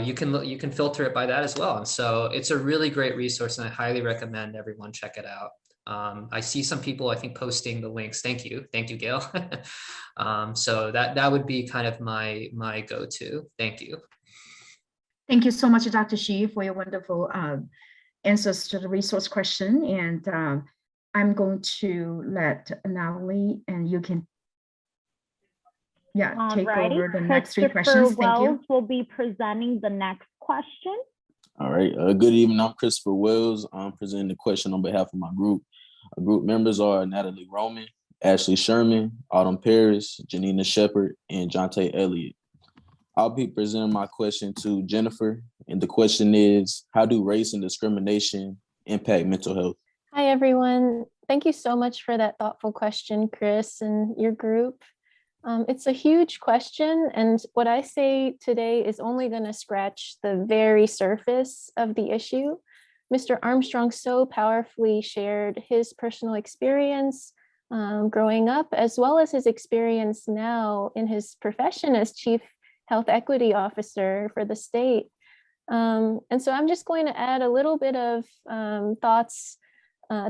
you can filter it by that as well. And so it's a really great resource, and I highly recommend everyone check it out. I see some people, I think, posting the links. Thank you, Gail. So that would be kind of my go-to. Thank you. Thank you so much, Dr. Shi, for your wonderful answers to the resource question. And I'm going to let Natalie, and you can take over the next three questions. Thank you. Wells will be presenting the next question. All right. Good evening. I'm Christopher Wells. I'm presenting the question on behalf of my group. Our group members are Natalie Roman, Ashley Sherman, Autumn Paris, Janina Shepard, and Jonte Elliott. I'll be presenting my question to Jennifer. And the question is, how do race and discrimination impact mental health? Hi, everyone. Thank you so much for that thoughtful question, Chris, and your group. It's a huge question, and what I say today is only going to scratch the very surface of the issue. Mr. Armstrong so powerfully shared his personal experience growing up, as well as his experience now in his profession as Chief Health Equity Officer for the state. And so I'm just going to add a little bit of thoughts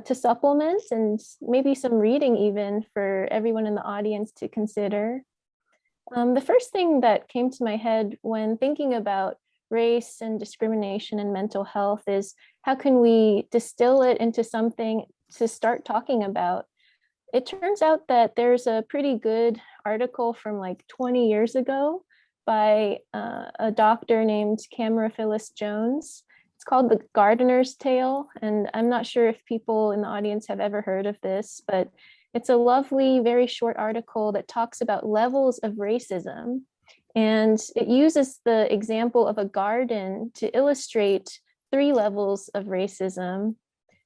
to supplement, and maybe some reading even for everyone in the audience to consider. The first thing that came to my head when thinking about race and discrimination and mental health is, how can we distill it into something to start talking about? It turns out that there's a pretty good article from like 20 years ago by a doctor named Camera Phyllis Jones. It's called The Gardener's Tale, and I'm not sure if people in the audience have ever heard of this, but it's a lovely, very short article that talks about levels of racism. And it uses the example of a garden to illustrate 3 levels of racism.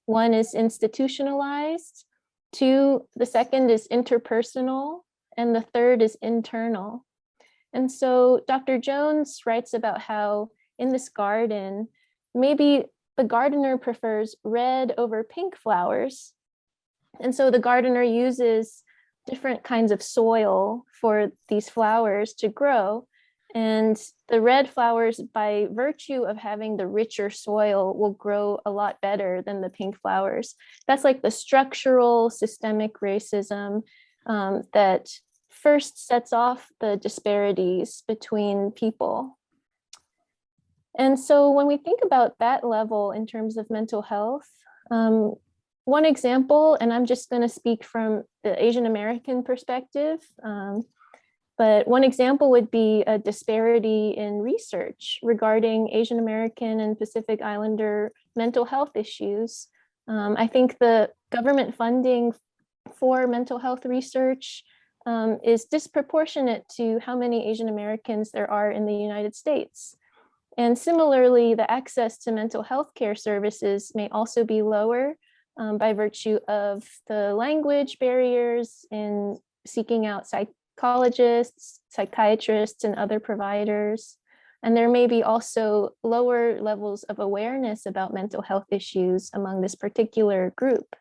One is institutionalized, the second is interpersonal, and the third is internal. And so Dr. Jones writes about how in this garden, maybe the gardener prefers red over pink flowers. And so the gardener uses different kinds of soil for these flowers to grow. And the red flowers, by virtue of having the richer soil, will grow a lot better than the pink flowers. That's like the structural systemic racism that first sets off the disparities between people. And so when we think about that level in terms of mental health, one example, and I'm just going to speak from the Asian American perspective, but one example would be a disparity in research regarding Asian American and Pacific Islander mental health issues. I think the government funding for mental health research is disproportionate to how many Asian Americans there are in the United States. And similarly, the access to mental health care services may also be lower by virtue of the language barriers in seeking out psychologists, psychiatrists, and other providers. And there may be also lower levels of awareness about mental health issues among this particular group.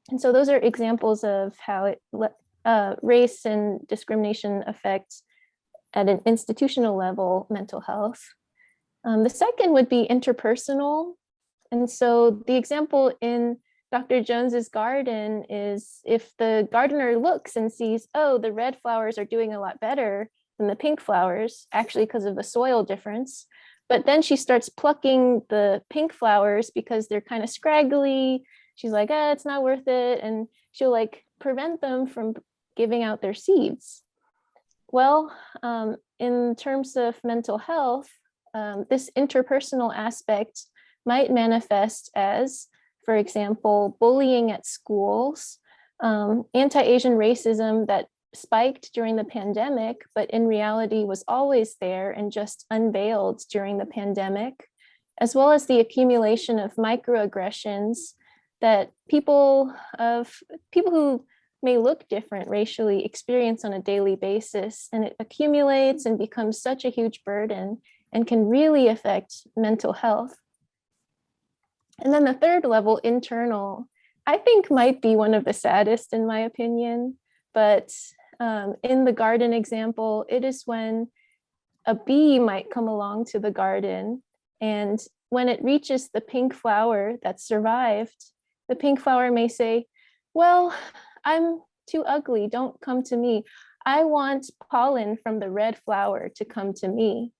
And so those are examples of how race and discrimination affect at an institutional level mental health. The second would be interpersonal. And so the example in Dr. Jones's garden is, if the gardener looks and sees, oh, the red flowers are doing a lot better than the pink flowers, actually because of the soil difference. But then she starts plucking the pink flowers because they're kind of scraggly. She's like, it's not worth it. And she'll like prevent them from giving out their seeds. Well, in terms of mental health, this interpersonal aspect might manifest as, for example, bullying at schools, anti-Asian racism that spiked during the pandemic, but in reality was always there and just unveiled during the pandemic, as well as the accumulation of microaggressions that people who may look different racially experience on a daily basis, and it accumulates and becomes such a huge burden and can really affect mental health. And then the third level, internal, I think might be one of the saddest in my opinion, but in the garden example, it is when a bee might come along to the garden, and when it reaches the pink flower that survived, the pink flower may say, well, I'm too ugly, don't come to me. I want pollen from the red flower to come to me.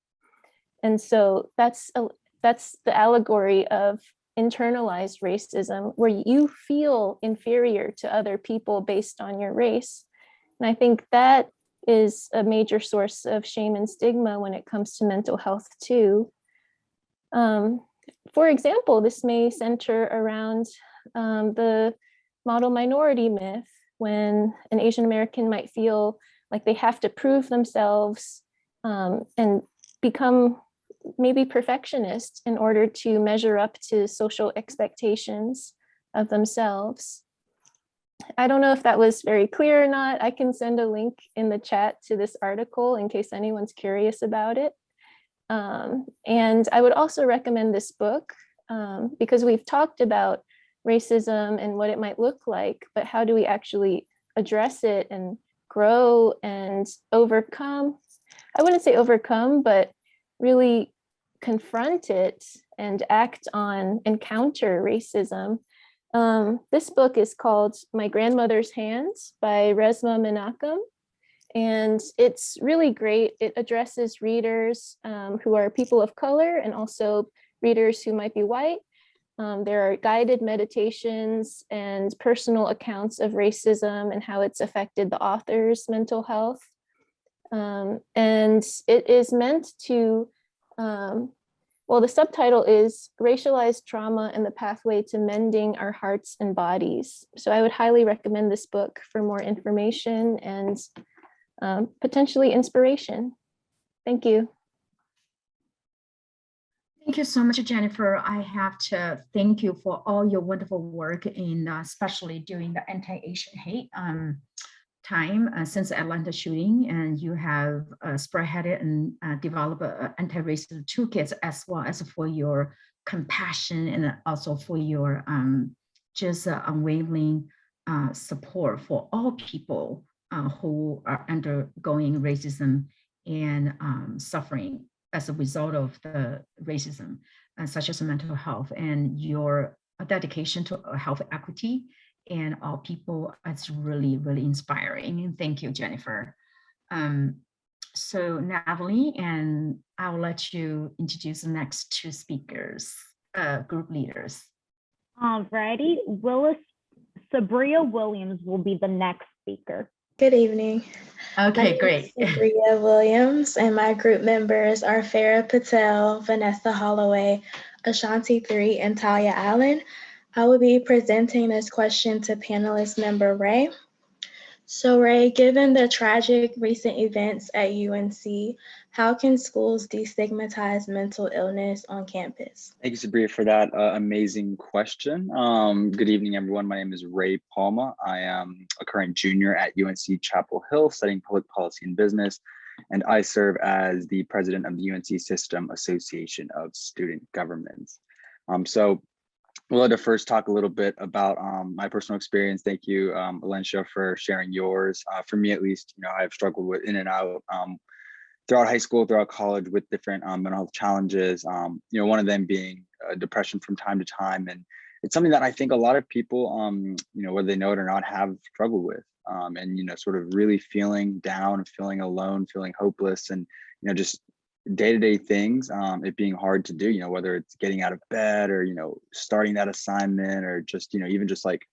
And so that's the allegory of internalized racism, where you feel inferior to other people based on your race. And I think that is a major source of shame and stigma when it comes to mental health too. For example, this may center around the model minority myth, when an Asian American might feel like they have to prove themselves and become maybe perfectionist in order to measure up to social expectations of themselves. I don't know if that was very clear or not. I can send a link in the chat to this article in case anyone's curious about it. And I would also recommend this book because we've talked about racism and what it might look like, but how do we actually address it and grow and overcome? I wouldn't say overcome, but really confront it and act on and counter racism. This book is called My Grandmother's Hands by Resmaa Menakem. And it's really great. It addresses readers who are people of color and also readers who might be white. There are guided meditations and personal accounts of racism and how it's affected the author's mental health. And it is meant to, well, the subtitle is Racialized Trauma and the Pathway to Mending Our Hearts and Bodies. So I would highly recommend this book for more information and potentially inspiration. Thank you. Thank you so much, Jennifer. I have to thank you for all your wonderful work in especially during the anti-Asian hate time since the Atlanta shooting, and you have spearheaded and developed anti-racist toolkits, as well as for your compassion and also for your just unwavering support for all people who are undergoing racism and suffering as a result of the racism, such as mental health, and your dedication to health equity and all people. It's really, really inspiring. And thank you, Jennifer. So Natalie, and I'll let you introduce the next two speakers, group leaders. Alrighty, Sabria Williams will be the next speaker. Good evening. Okay, great. Sabria Williams, and my group members are Farah Patel, Vanessa Holloway, Ashanti 3, and Talia Allen. I will be presenting this question to panelist member Ray. So Ray, given the tragic recent events at UNC, how can schools destigmatize mental illness on campus? Thank you, Sabria, for that amazing question. Good evening, everyone. My name is Ray Palma. I am a current junior at UNC Chapel Hill studying public policy and business, and I serve as the president of the UNC System Association of Student Governments. So we'll let to first talk a little bit about my personal experience. Thank you, Valencia, for sharing yours. For me, at least, I've struggled with in and out throughout high school, throughout college with different mental health challenges. One of them being depression from time to time. And it's something that I think a lot of people, whether they know it or not, have struggled with. And, sort of really feeling down, feeling alone, feeling hopeless, and, just day-to-day things, it being hard to do, whether it's getting out of bed or, starting that assignment, or just, even just like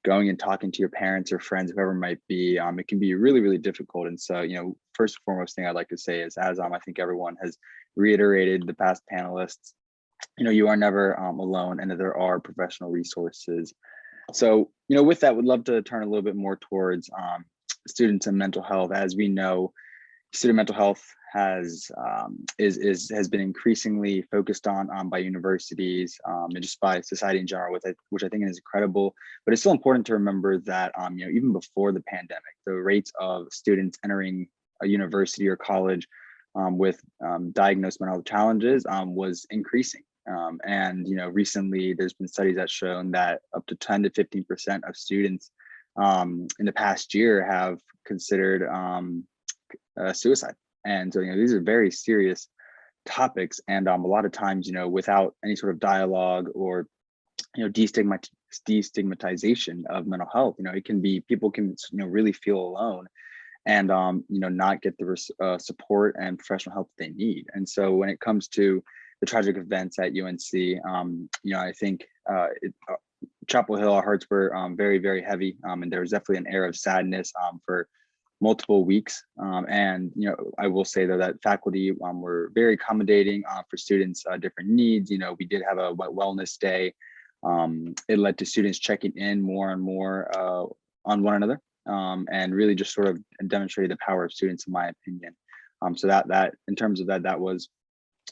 going and talking to your parents or friends, whoever it might be, it can be really, really difficult. And so, first and foremost thing I'd like to say is, as I think everyone has reiterated, the past panelists, you are never alone, and that there are professional resources. So, with that, would love to turn a little bit more towards students and mental health. As we know, student mental health has been increasingly focused on by universities and just by society in general, which I think is incredible. But it's still important to remember that even before the pandemic, the rates of students entering a university or college with diagnosed mental health challenges was increasing. And recently there's been studies that shown that up to 10 to 15% of students in the past year have considered suicide. And so these are very serious topics, and a lot of times without any sort of dialogue or destigmatization of mental health, it can be, people can really feel alone and not get the support and professional help they need. And so when it comes to the tragic events at UNC, I think Chapel Hill, our hearts were very, very heavy, and there was definitely an air of sadness for multiple weeks. And I will say though that faculty were very accommodating for students' different needs. We did have a wellness day. It led to students checking in more and more on one another, and really just sort of demonstrated the power of students, in my opinion. So that in terms of that was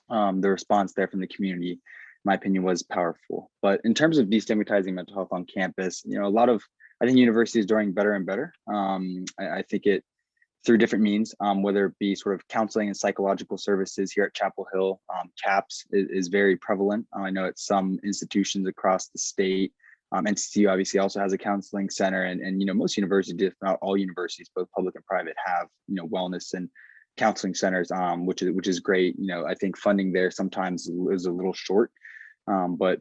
the response there from the community, in my opinion, was powerful. But in terms of destigmatizing mental health on campus, I think universities are doing better and better. I think it through different means, whether it be sort of counseling and psychological services here at Chapel Hill. CAPS is very prevalent. I know at some institutions across the state. NCCU obviously also has a counseling center, and most universities, if not all universities, both public and private, have wellness and counseling centers, which is great. I think funding there sometimes is a little short, but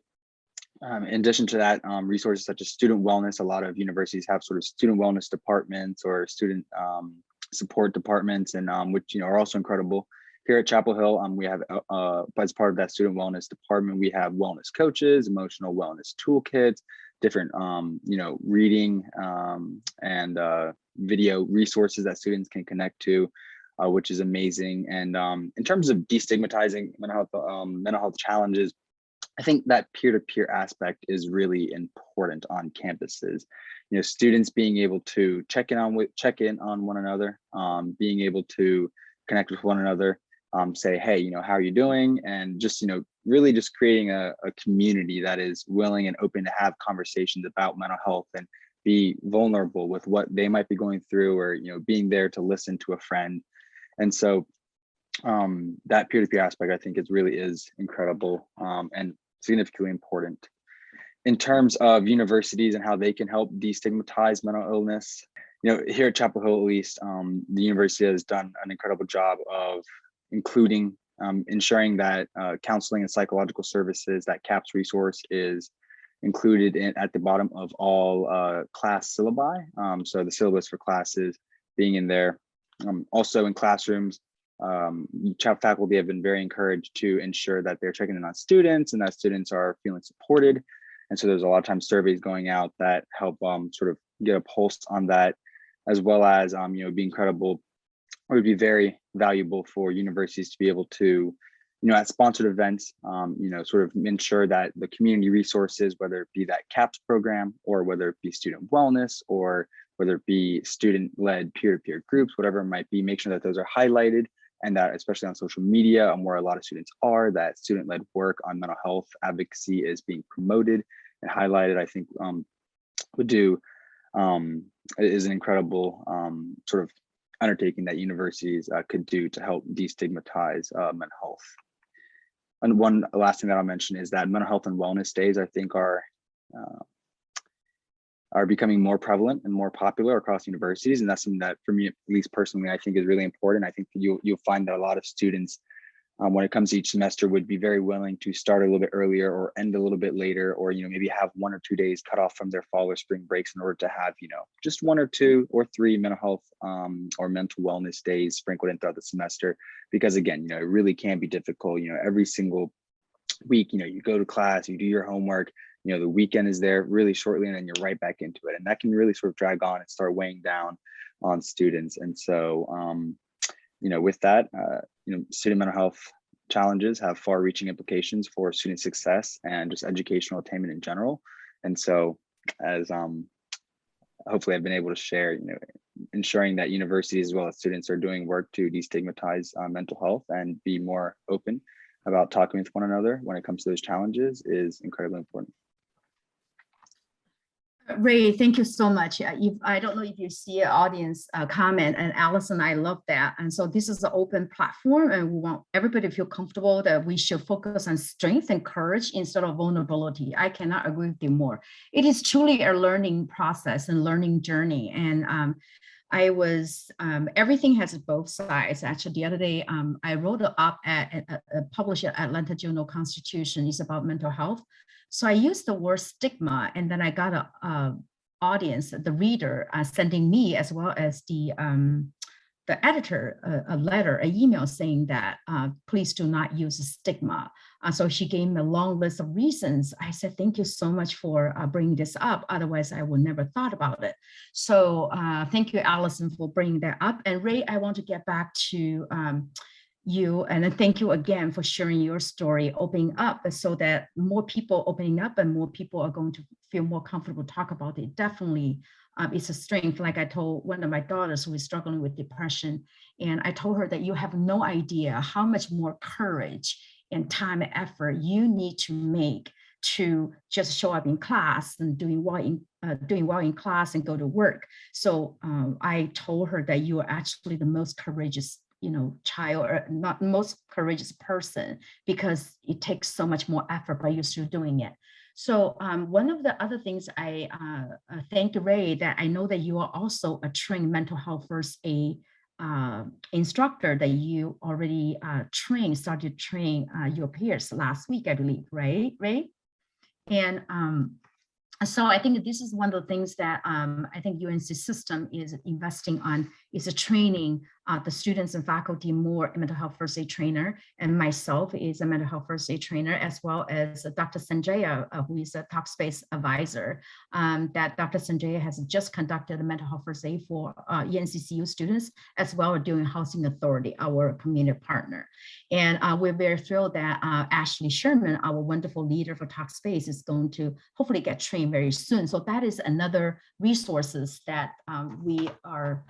in addition to that, resources such as student wellness, a lot of universities have sort of student wellness departments or student support departments, and which are also incredible. Here at Chapel Hill, we have as part of that student wellness department, we have wellness coaches, emotional wellness toolkits, different reading and video resources that students can connect to, which is amazing. And in terms of destigmatizing mental health challenges, I think that peer-to-peer aspect is really important on campuses. Students being able to check in on one another, being able to connect with one another, say, hey, how are you doing? And just, really just creating a community that is willing and open to have conversations about mental health and be vulnerable with what they might be going through, or, being there to listen to a friend. And so that peer-to-peer aspect, I think, really is incredible and significantly important. In terms of universities and how they can help destigmatize mental illness, here at Chapel Hill, at least, the university has done an incredible job of including, ensuring that counseling and psychological services, that CAPS resource, is included at the bottom of all class syllabi. So the syllabus for classes being in there. Also in classrooms, CHAP faculty have been very encouraged to ensure that they're checking in on students and that students are feeling supported. And so there's a lot of times surveys going out that help sort of get a pulse on that, as well as be incredible. It would be very valuable for universities to be able to, at sponsored events, sort of ensure that the community resources, whether it be that CAPS program, or whether it be student wellness, or whether it be student-led peer-to-peer groups, whatever it might be, make sure that those are highlighted, and that especially on social media, where a lot of students are, that student-led work on mental health advocacy is being promoted and highlighted. I think is an incredible sort of undertaking that universities could do to help destigmatize mental health. And one last thing that I'll mention is that mental health and wellness days, I think, are becoming more prevalent and more popular across universities. And that's something that, for me, at least personally, I think is really important. I think you'll find that a lot of students, when it comes to each semester, would be very willing to start a little bit earlier or end a little bit later, or maybe have 1 or 2 days cut off from their fall or spring breaks in order to have just 1 or 2 or 3 mental health or mental wellness days sprinkled in throughout the semester. Because again, it really can be difficult. Every single week, you go to class, you do your homework, the weekend is there really shortly, and then you're right back into it, and that can really sort of drag on and start weighing down on students. And so with that, student mental health challenges have far-reaching implications for student success and just educational attainment in general. And so, as hopefully I've been able to share, ensuring that universities as well as students are doing work to destigmatize mental health and be more open about talking with one another when it comes to those challenges is incredibly important. Ray, thank you so much. I don't know if you see an audience comment, and Allison, I love that. And so this is an open platform, and we want everybody to feel comfortable that we should focus on strength and courage instead of vulnerability. I cannot agree with you more. It is truly a learning process and learning journey. And everything has both sides. Actually, the other day, I wrote an op-ed, published at Atlanta Journal-Constitution. It's about mental health. So I used the word stigma, and then I got a audience, the reader, sending me as well as the editor a letter, an email saying that please do not use stigma. So she gave me a long list of reasons. I said, thank you so much for bringing this up. Otherwise, I would never thought about it. So thank you, Allison, for bringing that up. And Ray, I want to get back to you, and then thank you again for sharing your story, opening up so that more people opening up and more people are going to feel more comfortable to talk about it. Definitely, it's a strength. Like I told one of my daughters who is struggling with depression, and I told her that you have no idea how much more courage and time and effort you need to make to just show up in class and doing well in class and go to work. So I told her that you are actually the most courageous child, or not most courageous person, because it takes so much more effort, but you're still doing it. So one of the other things I thank Ray, that I know that you are also a trained mental health first aid instructor, that you already started to train your peers last week, I believe, right, Ray? And so I think this is one of the things that I think UNC system is investing on, is a training the students and faculty more mental health first aid trainer, and myself is a mental health first aid trainer, as well as Dr. Sanjaya, who is a Talkspace advisor. That Dr. Sanjaya has just conducted a mental health first aid for NCCU students, as well as doing Housing Authority, our community partner. And we're very thrilled that Ashley Sherman, our wonderful leader for Talkspace, is going to hopefully get trained very soon. So that is another resources that we are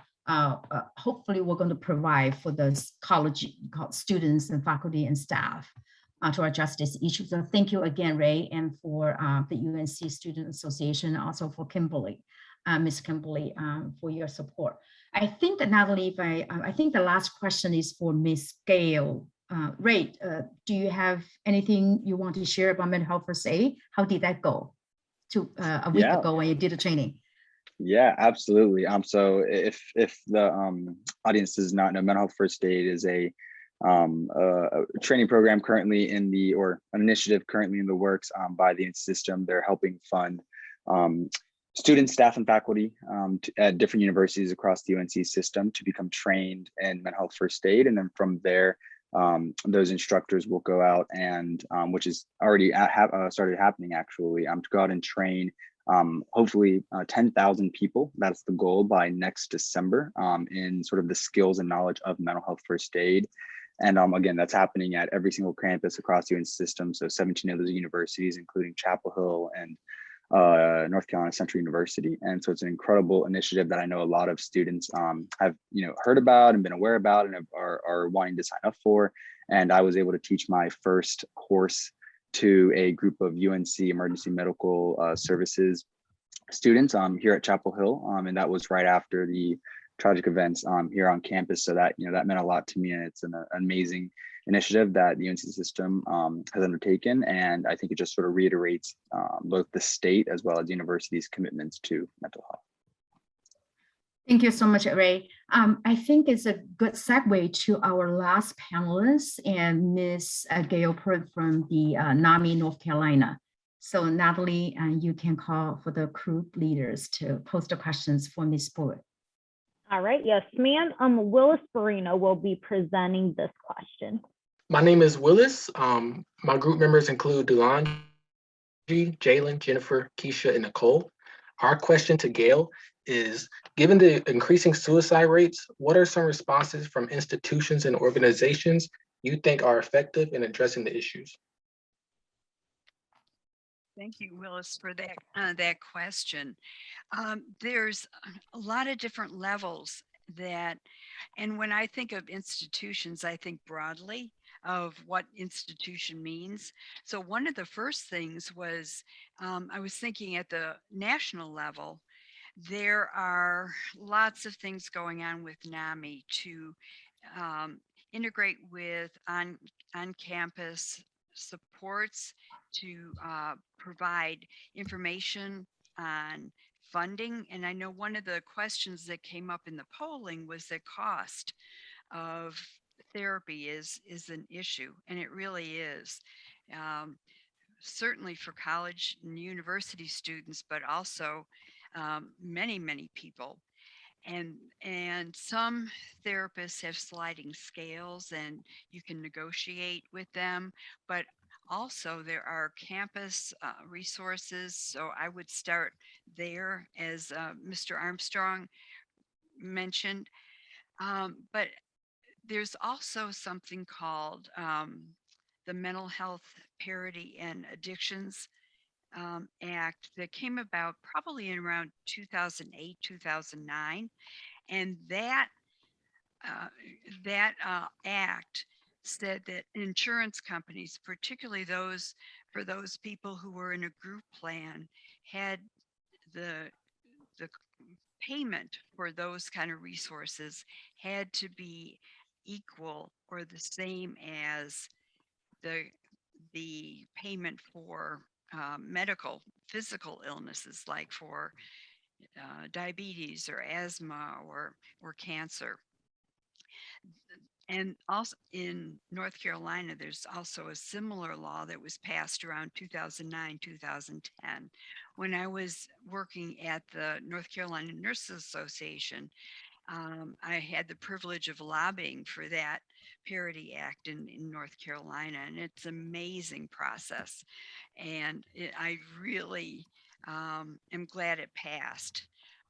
hopefully we're going to provide for the college students and faculty and staff to address this issue. So thank you again, Ray, and for the UNC Student Association, also for Kimberly, Ms. Kimberly, for your support. I think that Natalie, I think the last question is for Ms. Gail. Ray, do you have anything you want to share about mental health first aid? How did that go a week ago when you did the training? Yeah, absolutely. So if the audience does not know, mental health first aid is a training program currently or an initiative currently in the works by the system. They're helping fund students, staff, and faculty at different universities across the UNC system to become trained in mental health first aid, and then from there, those instructors will go out and, which is already started happening actually, to go out and train hopefully 10,000 people. That's the goal by next December in sort of the skills and knowledge of mental health first aid. And again, that's happening at every single campus across the UNC system. So 17 of those universities, including Chapel Hill and North Carolina Central University. And so it's an incredible initiative that I know a lot of students have heard about and been aware about and are wanting to sign up for. And I was able to teach my first course to a group of UNC emergency medical services students here at Chapel Hill. And that was right after the tragic events here on campus. So that, that meant a lot to me. And it's an amazing initiative that the UNC system has undertaken. And I think it just sort of reiterates both the state as well as universities' commitments to mental health. Thank you so much, Ray. I think it's a good segue to our last panelist, and Ms. Gail Pruitt from the NAMI, North Carolina. So Natalie, you can call for the group leaders to post the questions for Ms. Pruitt. All right, yes, ma'am. Willis Barino will be presenting this question. My name is Willis. My group members include Delonji, Jalen, Jennifer, Keisha, and Nicole. Our question to Gail is, given the increasing suicide rates, what are some responses from institutions and organizations you think are effective in addressing the issues? Thank you, Willis, for that question. There's a lot of different levels and when I think of institutions, I think broadly. of what institution means. So one of the first things was I was thinking at the national level, there are lots of things going on with NAMI to um, integrate with on-campus supports to provide information on funding. And I know one of the questions that came up in the polling was the cost of therapy is an issue, and it really is. Um, Certainly for college and university students, but also many people. And some therapists have sliding scales, and you can negotiate with them. But also there are campus resources. So I would start there, as Mr. Armstrong mentioned. But there's also something called the Mental Health Parity and Addictions Act that came about probably in around 2008, 2009. And uh, that act said that insurance companies, particularly those for those people who were in a group plan, had the the payment for those kind of resources had to be equal or the same as the the payment for medical physical illnesses, like for diabetes or asthma or cancer. And also in North Carolina, there's also a similar law that was passed around 2009, 2010. When I was working at the North Carolina Nurses Association, I had the privilege of lobbying for that Parity Act in North Carolina, and it's an amazing process. And I really am glad it passed.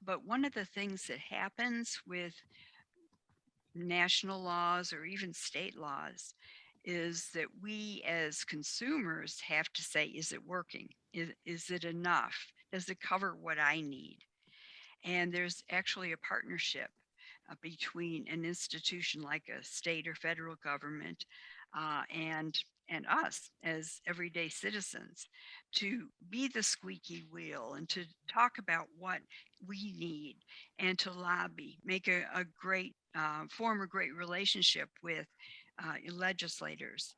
But one of the things that happens with national laws or even state laws is that we as consumers have to say, is it working? Is it enough? Does it cover what I need? And there's actually a partnership between an institution like a state or federal government and us as everyday citizens to be the squeaky wheel and to talk about what we need and to lobby, make a great form a great relationship with legislators.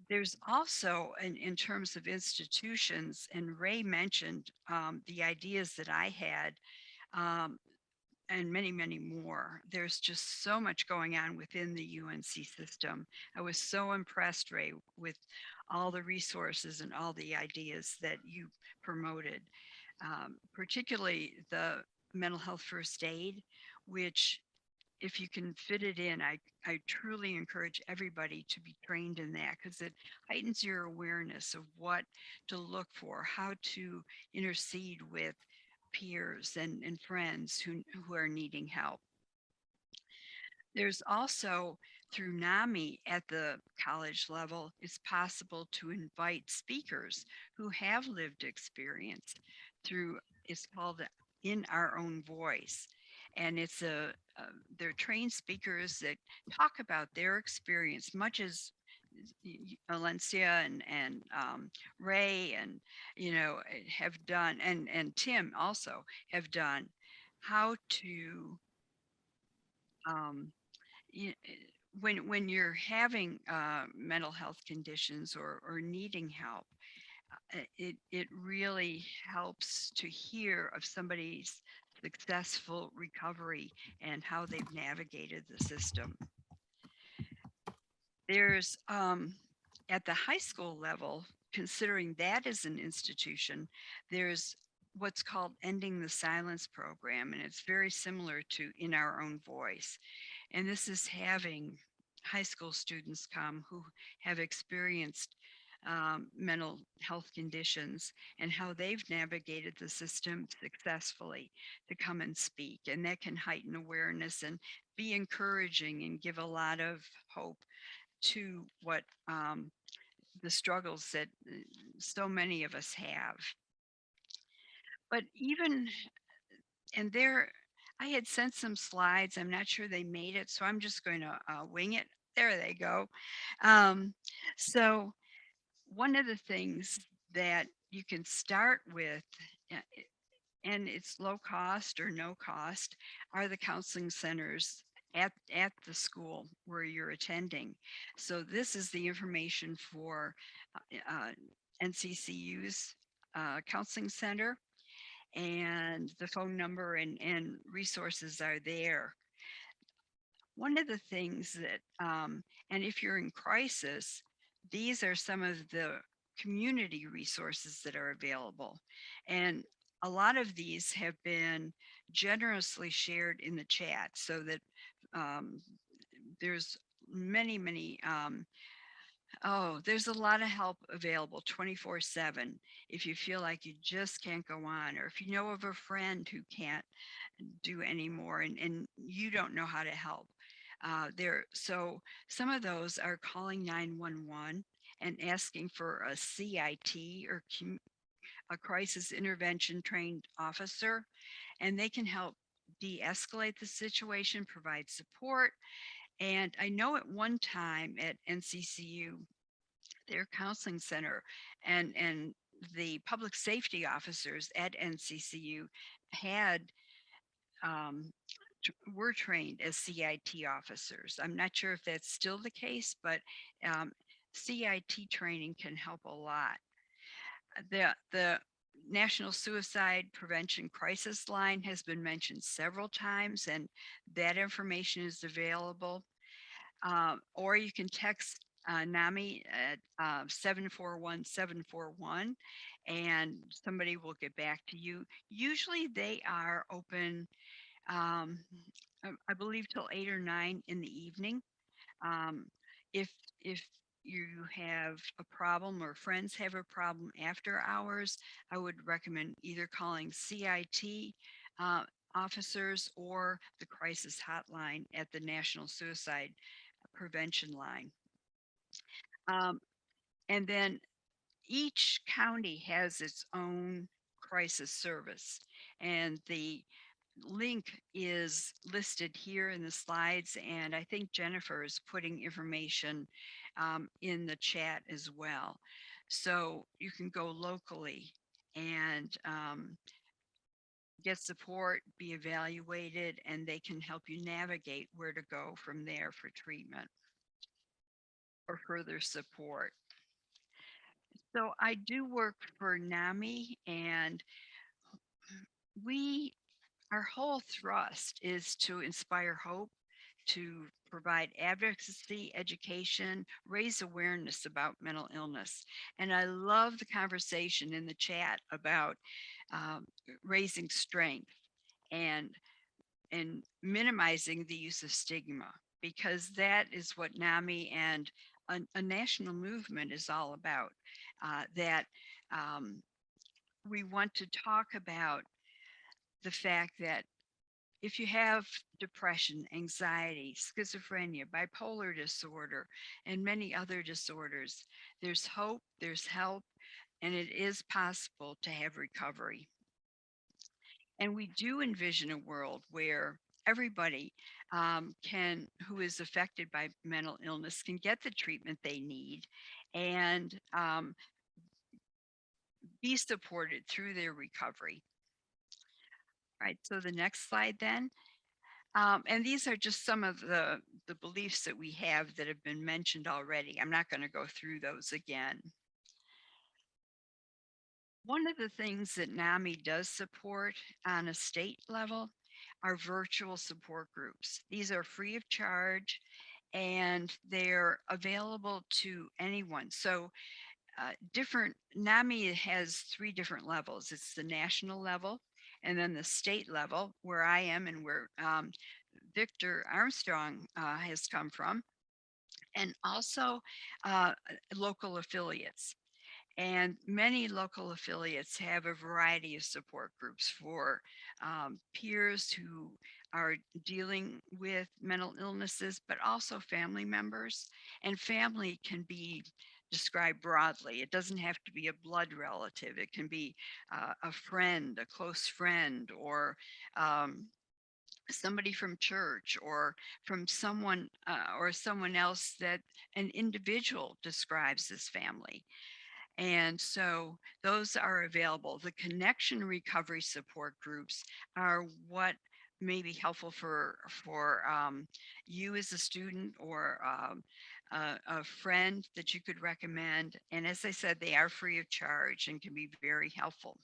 There's also, in terms of institutions, and Ray mentioned the ideas that I had, um, and many more. There's just so much going on within the UNC system. I was so impressed, Ray, with all the resources and all the ideas that you promoted, particularly the mental health first aid, which if you can fit it in, I truly encourage everybody to be trained in that, because it heightens your awareness of what to look for, how to intercede with peers and friends who are needing help. There's also, through NAMI at the college level, it's possible to invite speakers who have lived experience through, it's called In Our Own Voice. And it's they're trained speakers that talk about their experience, much as Valencia and Ray and have done, and Tim also have done, how to you, when you're having mental health conditions or needing help, it really helps to hear of somebody's successful recovery and how they've navigated the system. There's at the high school level, considering that as an institution, there's what's called Ending the Silence program, and it's very similar to In Our Own Voice. And this is having high school students come who have experienced mental health conditions and how they've navigated the system successfully to come and speak. And that can heighten awareness and be encouraging and give a lot of hope to what the struggles that so many of us have. But even, and there, I had sent some slides. I'm not sure they made it, so I'm just going to wing it. There they go. Um, so one of the things that you can start with, uh, and it's low cost or no cost, are the counseling centers at the school where you're attending. So this is the information for NCCU's counseling center, and the phone number and resources are there. One of the things that, and if you're in crisis, these are some of the community resources that are available. And a lot of these have been generously shared in the chat so that there's many, oh, there's a lot of help available 24/7 if you feel like you just can't go on, or if you know of a friend who can't do anymore and you don't know how to help. So some of those are calling 911 and asking for a CIT or a crisis intervention trained officer, and they can help de-escalate the situation, provide support. And I know at one time at NCCU, their counseling center and the public safety officers at NCCU had were trained as CIT officers. I'm not sure if that's still the case, but CIT training can help a lot. The National Suicide Prevention Crisis Line has been mentioned several times, and that information is available. Or you can text NAMI at 741-741, and somebody will get back to you. Usually they are open, I believe, till 8 or 9 in the evening. Um, if you have a problem or friends have a problem after hours, I would recommend either calling CIT officers or the crisis hotline at the National Suicide Prevention Line. And then each county has its own crisis service, and the link is listed here in the slides, and I think Jennifer is putting information in the chat as well. So you can go locally and get support, be evaluated, and they can help you navigate where to go from there for treatment or further support. So I do work for NAMI, and our whole thrust is to inspire hope, to provide advocacy, education, raise awareness about mental illness. And I love the conversation in the chat about raising strength and minimizing the use of stigma, because that is what NAMI and a national movement is all about. That we want to talk about the fact that if you have depression, anxiety, schizophrenia, bipolar disorder, and many other disorders, there's hope, there's help, and it is possible to have recovery. And we do envision a world where everybody who is affected by mental illness can get the treatment they need and be supported through their recovery. All right, so the next slide then. And these are just some of the beliefs that we have that have been mentioned already. I'm not going to go through those again. One of the things that NAMI does support on a state level are virtual support groups. These are free of charge and they're available to anyone. So NAMI has 3 different levels. It's the national level, and then the state level, where I am and where Victor Armstrong has come from, and also local affiliates. And many local affiliates have a variety of support groups for peers who are dealing with mental illnesses, but also family members. And family can be described broadly. It doesn't have to be a blood relative. It can be a friend, a close friend, or somebody from church or from someone or someone else that an individual describes as family. And so those are available. The connection recovery support groups are what may be helpful for you as a student or a friend that you could recommend. And as I said, they are free of charge and can be very helpful.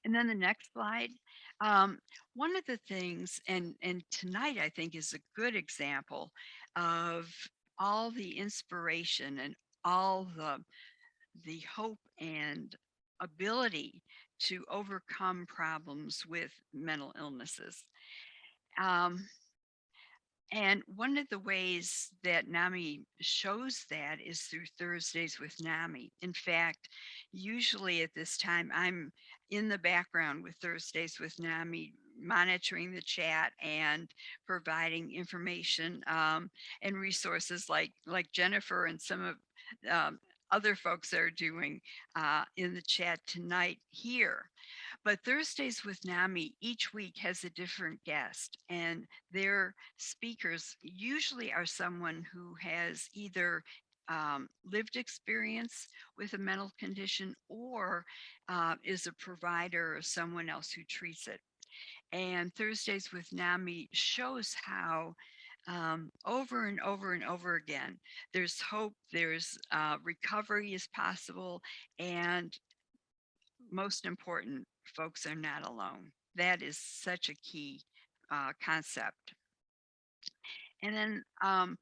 And then the next slide. Um, One of the things, and tonight I think is a good example of all the inspiration and all the hope and ability to overcome problems with mental illnesses. Um, and one of the ways that NAMI shows that is through Thursdays with NAMI. In fact, usually at this time, I'm in the background with Thursdays with NAMI, monitoring the chat and providing information and resources like Jennifer and some of other folks are doing in the chat tonight here. But Thursdays with NAMI each week has a different guest, and their speakers usually are someone who has either lived experience with a mental condition or is a provider or someone else who treats it. And Thursdays with NAMI shows how over and over and over again, there's hope, there's recovery is possible, and most important, folks are not alone. That is such a key concept. And then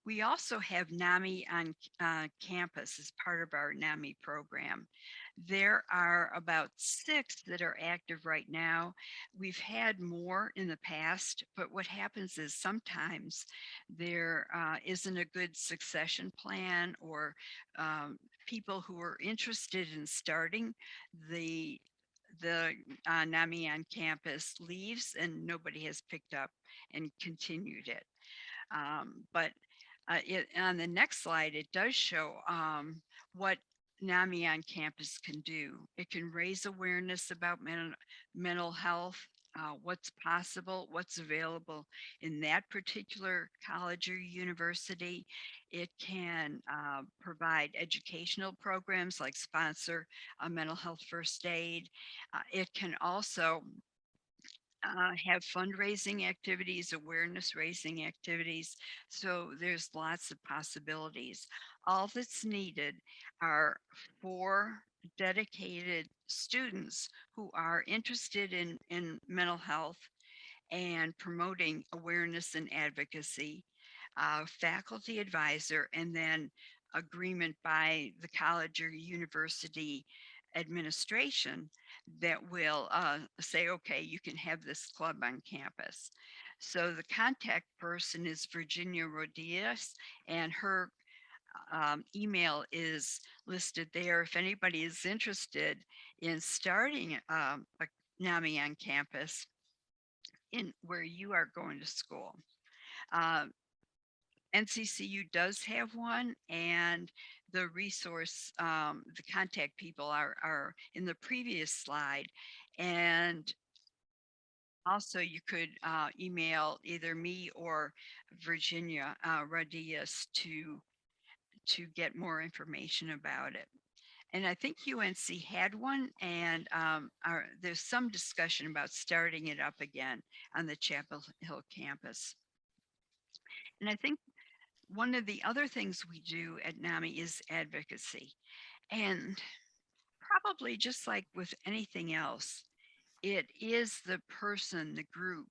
we also have NAMI on campus as part of our NAMI program. There are about 6 that are active right now. We've had more in the past, but what happens is sometimes there isn't a good succession plan or people who are interested in starting the NAMI on campus leaves and nobody has picked up and continued it. But on the next slide, it does show what NAMI on campus can do. It can raise awareness about mental health, what's possible, what's available in that particular college or university. It can provide educational programs like sponsor a mental health first aid. It can also have fundraising activities, awareness raising activities. So there's lots of possibilities. All that's needed are 4 dedicated students who are interested in mental health and promoting awareness and advocacy, faculty advisor, and then agreement by the college or university administration that will say, okay, you can have this club on campus. So the contact person is Virginia Rodriguez, and her email is listed there. If anybody is interested in starting a NAMI on campus in where you are going to school. NCCU does have one, and the resource, the contact people are in the previous slide. And also you could email either me or Virginia Rodriguez to get more information about it. And I think UNC had one, and there's some discussion about starting it up again on the Chapel Hill campus. And I think one of the other things we do at NAMI is advocacy. And probably just like with anything else, it is the person, the group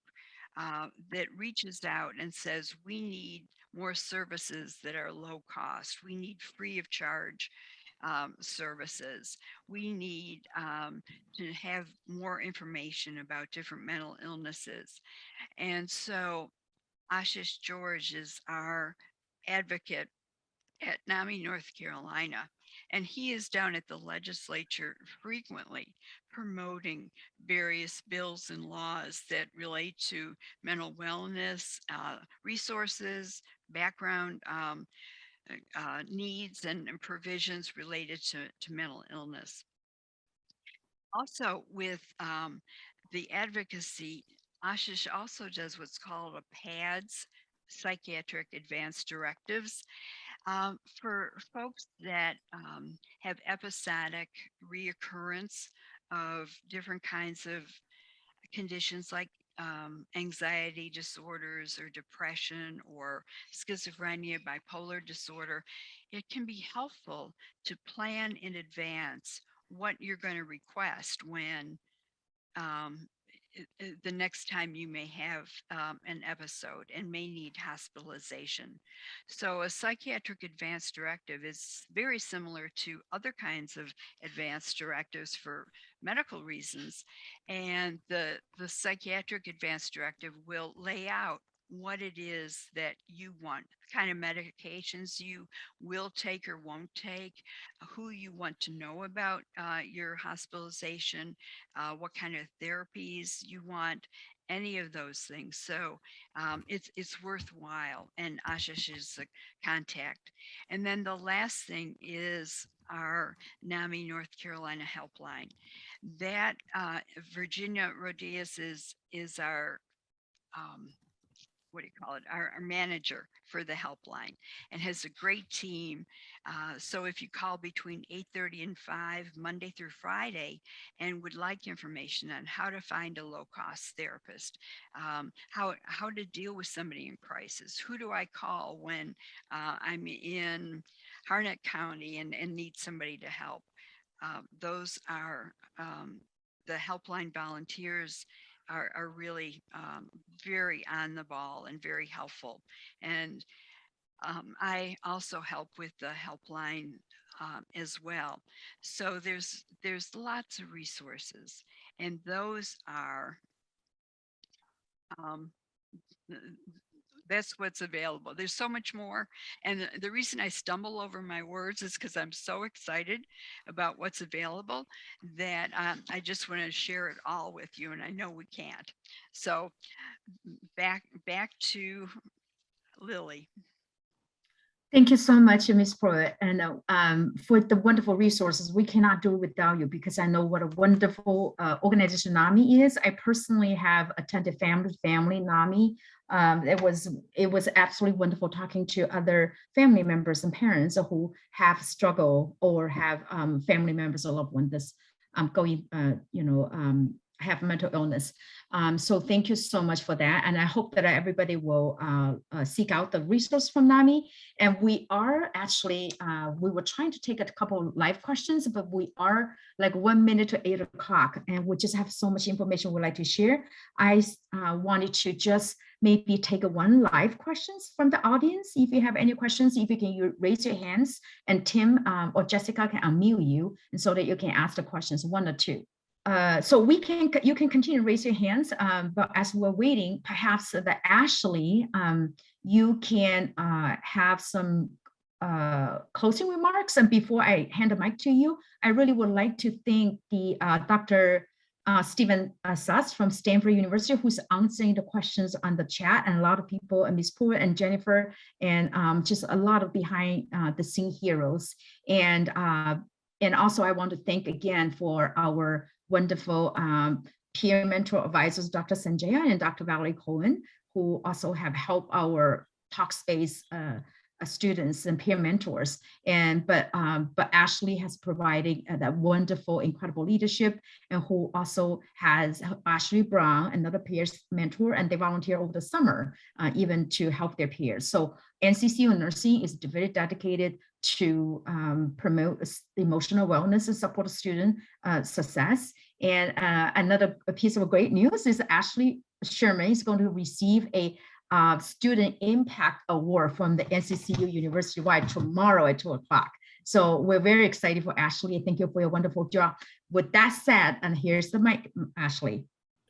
that reaches out and says, we need more services that are low cost. We need free of charge services. We need to have more information about different mental illnesses. And so Ashish George is our advocate at NAMI, North Carolina, and he is down at the legislature frequently promoting various bills and laws that relate to mental wellness, resources, background needs, and provisions related to mental illness. Also with the advocacy Ashish also does what's called a PADS, Psychiatric Advanced Directives, for folks that have episodic reoccurrence of different kinds of conditions like anxiety disorders or depression or schizophrenia, bipolar disorder. It can be helpful to plan in advance what you're going to request when um, the next time you may have an episode and may need hospitalization. So a psychiatric advance directive is very similar to other kinds of advance directives for medical reasons. And the psychiatric advance directive will lay out what it is that you want, the kind of medications you will take or won't take, who you want to know about your hospitalization, what kind of therapies you want, any of those things. So it's worthwhile, and Ashish is the contact. And then the last thing is our NAMI North Carolina helpline. That Virginia Rodias is our what do you call it, our manager for the helpline, and has a great team. So if you call between 8:30 and 5 Monday through Friday and would like information on how to find a low-cost therapist, how to deal with somebody in crisis, who do I call when I'm in Harnett County and need somebody to help, those are the helpline volunteers are really very on the ball and very helpful. And I also help with the helpline as well. So there's lots of resources, and those are that's what's available. There's so much more. And the reason I stumble over my words is because I'm so excited about what's available that I just want to share it all with you. And I know we can't. So back to Lily. Thank you so much, Ms. Pruitt, and for the wonderful resources. We cannot do it without you, because I know what a wonderful organization NAMI is. I personally have attended family NAMI. It was absolutely wonderful talking to other family members and parents who have struggled or have family members or loved ones going, have mental illness. So thank you so much for that. And I hope that everybody will seek out the resource from NAMI. And we are actually, we were trying to take a couple live questions, but we are like 1 minute to 8 o'clock, and we just have so much information we'd like to share. I wanted to just maybe take one live questions from the audience. If you have any questions, if you can raise your hands, and Tim or Jessica can unmute you, and so that you can ask the questions, 1 or 2. So you can continue to raise your hands, but as we're waiting, perhaps that Ashley, you can have some closing remarks. And before I hand the mic to you, I really would like to thank the Dr. Stephen Suss from Stanford University, who's answering the questions on the chat, and a lot of people, and Ms. Pruitt and Jennifer, and just a lot of behind the scene heroes. And also I want to thank again for our wonderful peer mentor advisors, Dr. Sanjaya and Dr. Valerie Cohen, who also have helped our Talkspace students and peer mentors. And but Ashley has provided that wonderful, incredible leadership, and who also has Ashley Brown, another peer mentor, and they volunteer over the summer, even to help their peers. So NCCU Nursing is very dedicated to promote emotional wellness and support student success. And another piece of great news is Ashley Sherman is going to receive a Student Impact Award from the NCCU University-wide tomorrow at 2 o'clock. So we're very excited for Ashley. Thank you for your wonderful job. With that said, and here's the mic, Ashley.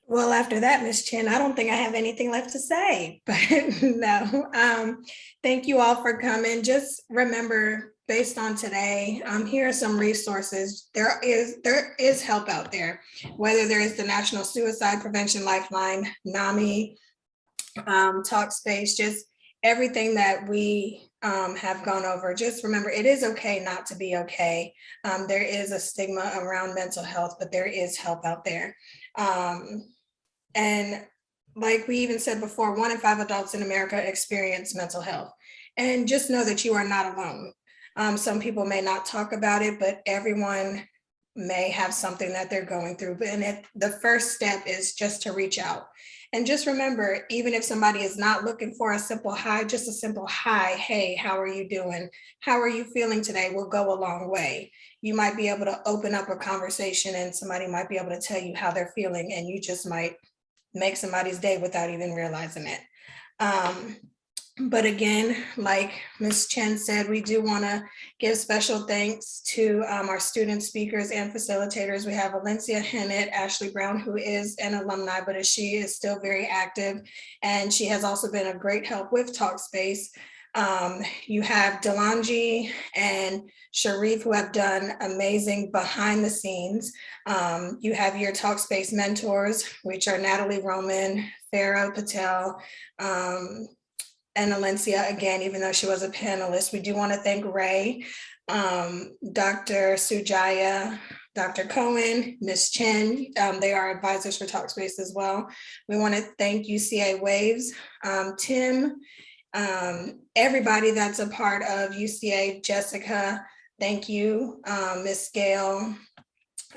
Well, after that, Ms. Chen, I don't think I have anything left to say, but no. Thank you all for coming. Just remember, based on today, here are some resources. There is help out there, whether there is the National Suicide Prevention Lifeline, NAMI, Talkspace, just everything that we have gone over. Just remember, it is okay not to be okay. There is a stigma around mental health, but there is help out there. And like we even said before, 1 in 5 adults in America experience mental health. And just know that you are not alone. Some people may not talk about it, but everyone may have something that they're going through. And the first step is just to reach out. And just remember, even if somebody is not looking for a simple hi, just a simple hi, hey, how are you doing? How are you feeling today will go a long way. You might be able to open up a conversation and somebody might be able to tell you how they're feeling, and you just might make somebody's day without even realizing it. But again, like Ms. Chen said, we do want to give special thanks to our student speakers and facilitators. We have Valencia Hennett, Ashley Brown, who is an alumni, but she is still very active. And she has also been a great help with Talkspace. You have Delanji and Sharif, who have done amazing behind the scenes. You have your Talkspace mentors, which are Natalie Roman, Farah Patel, and Alencia, again, even though she was a panelist. We do want to thank Ray, Dr. Sujaya, Dr. Cohen, Ms. Chen. They are advisors for Talkspace as well. We want to thank UCA Waves, Tim, everybody that's a part of UCA, Jessica, thank you, Ms. Gail,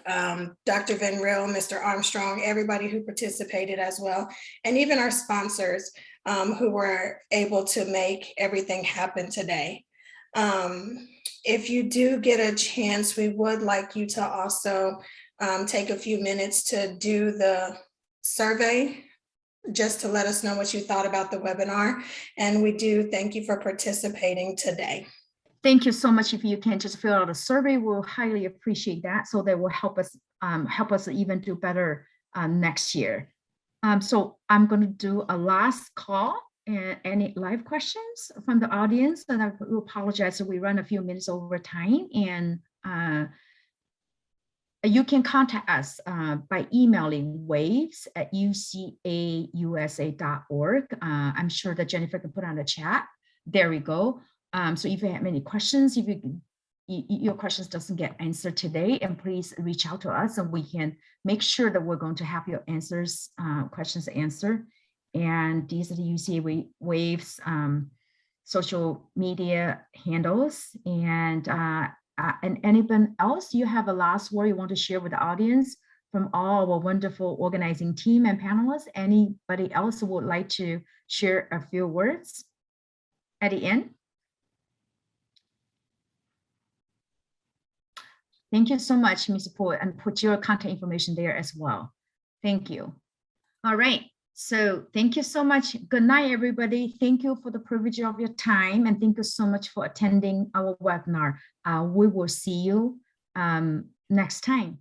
Dr. Van Riel, Mr. Armstrong, everybody who participated as well, and even our sponsors who were able to make everything happen today. If you do get a chance, we would like you to also take a few minutes to do the survey, just to let us know what you thought about the webinar. And we do thank you for participating today. Thank you so much. If you can just fill out a survey, we'll highly appreciate that. So that will help us even do better next year. So I'm going to do a last call. And any live questions from the audience? And I will apologize if we run a few minutes over time. And you can contact us by emailing waves@ucausa.org. I'm sure that Jennifer can put on the chat. There we go. So if you have any questions, if your questions doesn't get answered today, and please reach out to us and we can make sure that we're going to have your answers, questions answered. And these are the UCA Waves social media handles. And anyone else, you have a last word you want to share with the audience from all our wonderful organizing team and panelists? Anybody else who would like to share a few words at the end? Thank you so much, Ms. Poole, and put your contact information there as well. Thank you. All right. So thank you so much. Good night, everybody. Thank you for the privilege of your time. And thank you so much for attending our webinar. We will see you next time.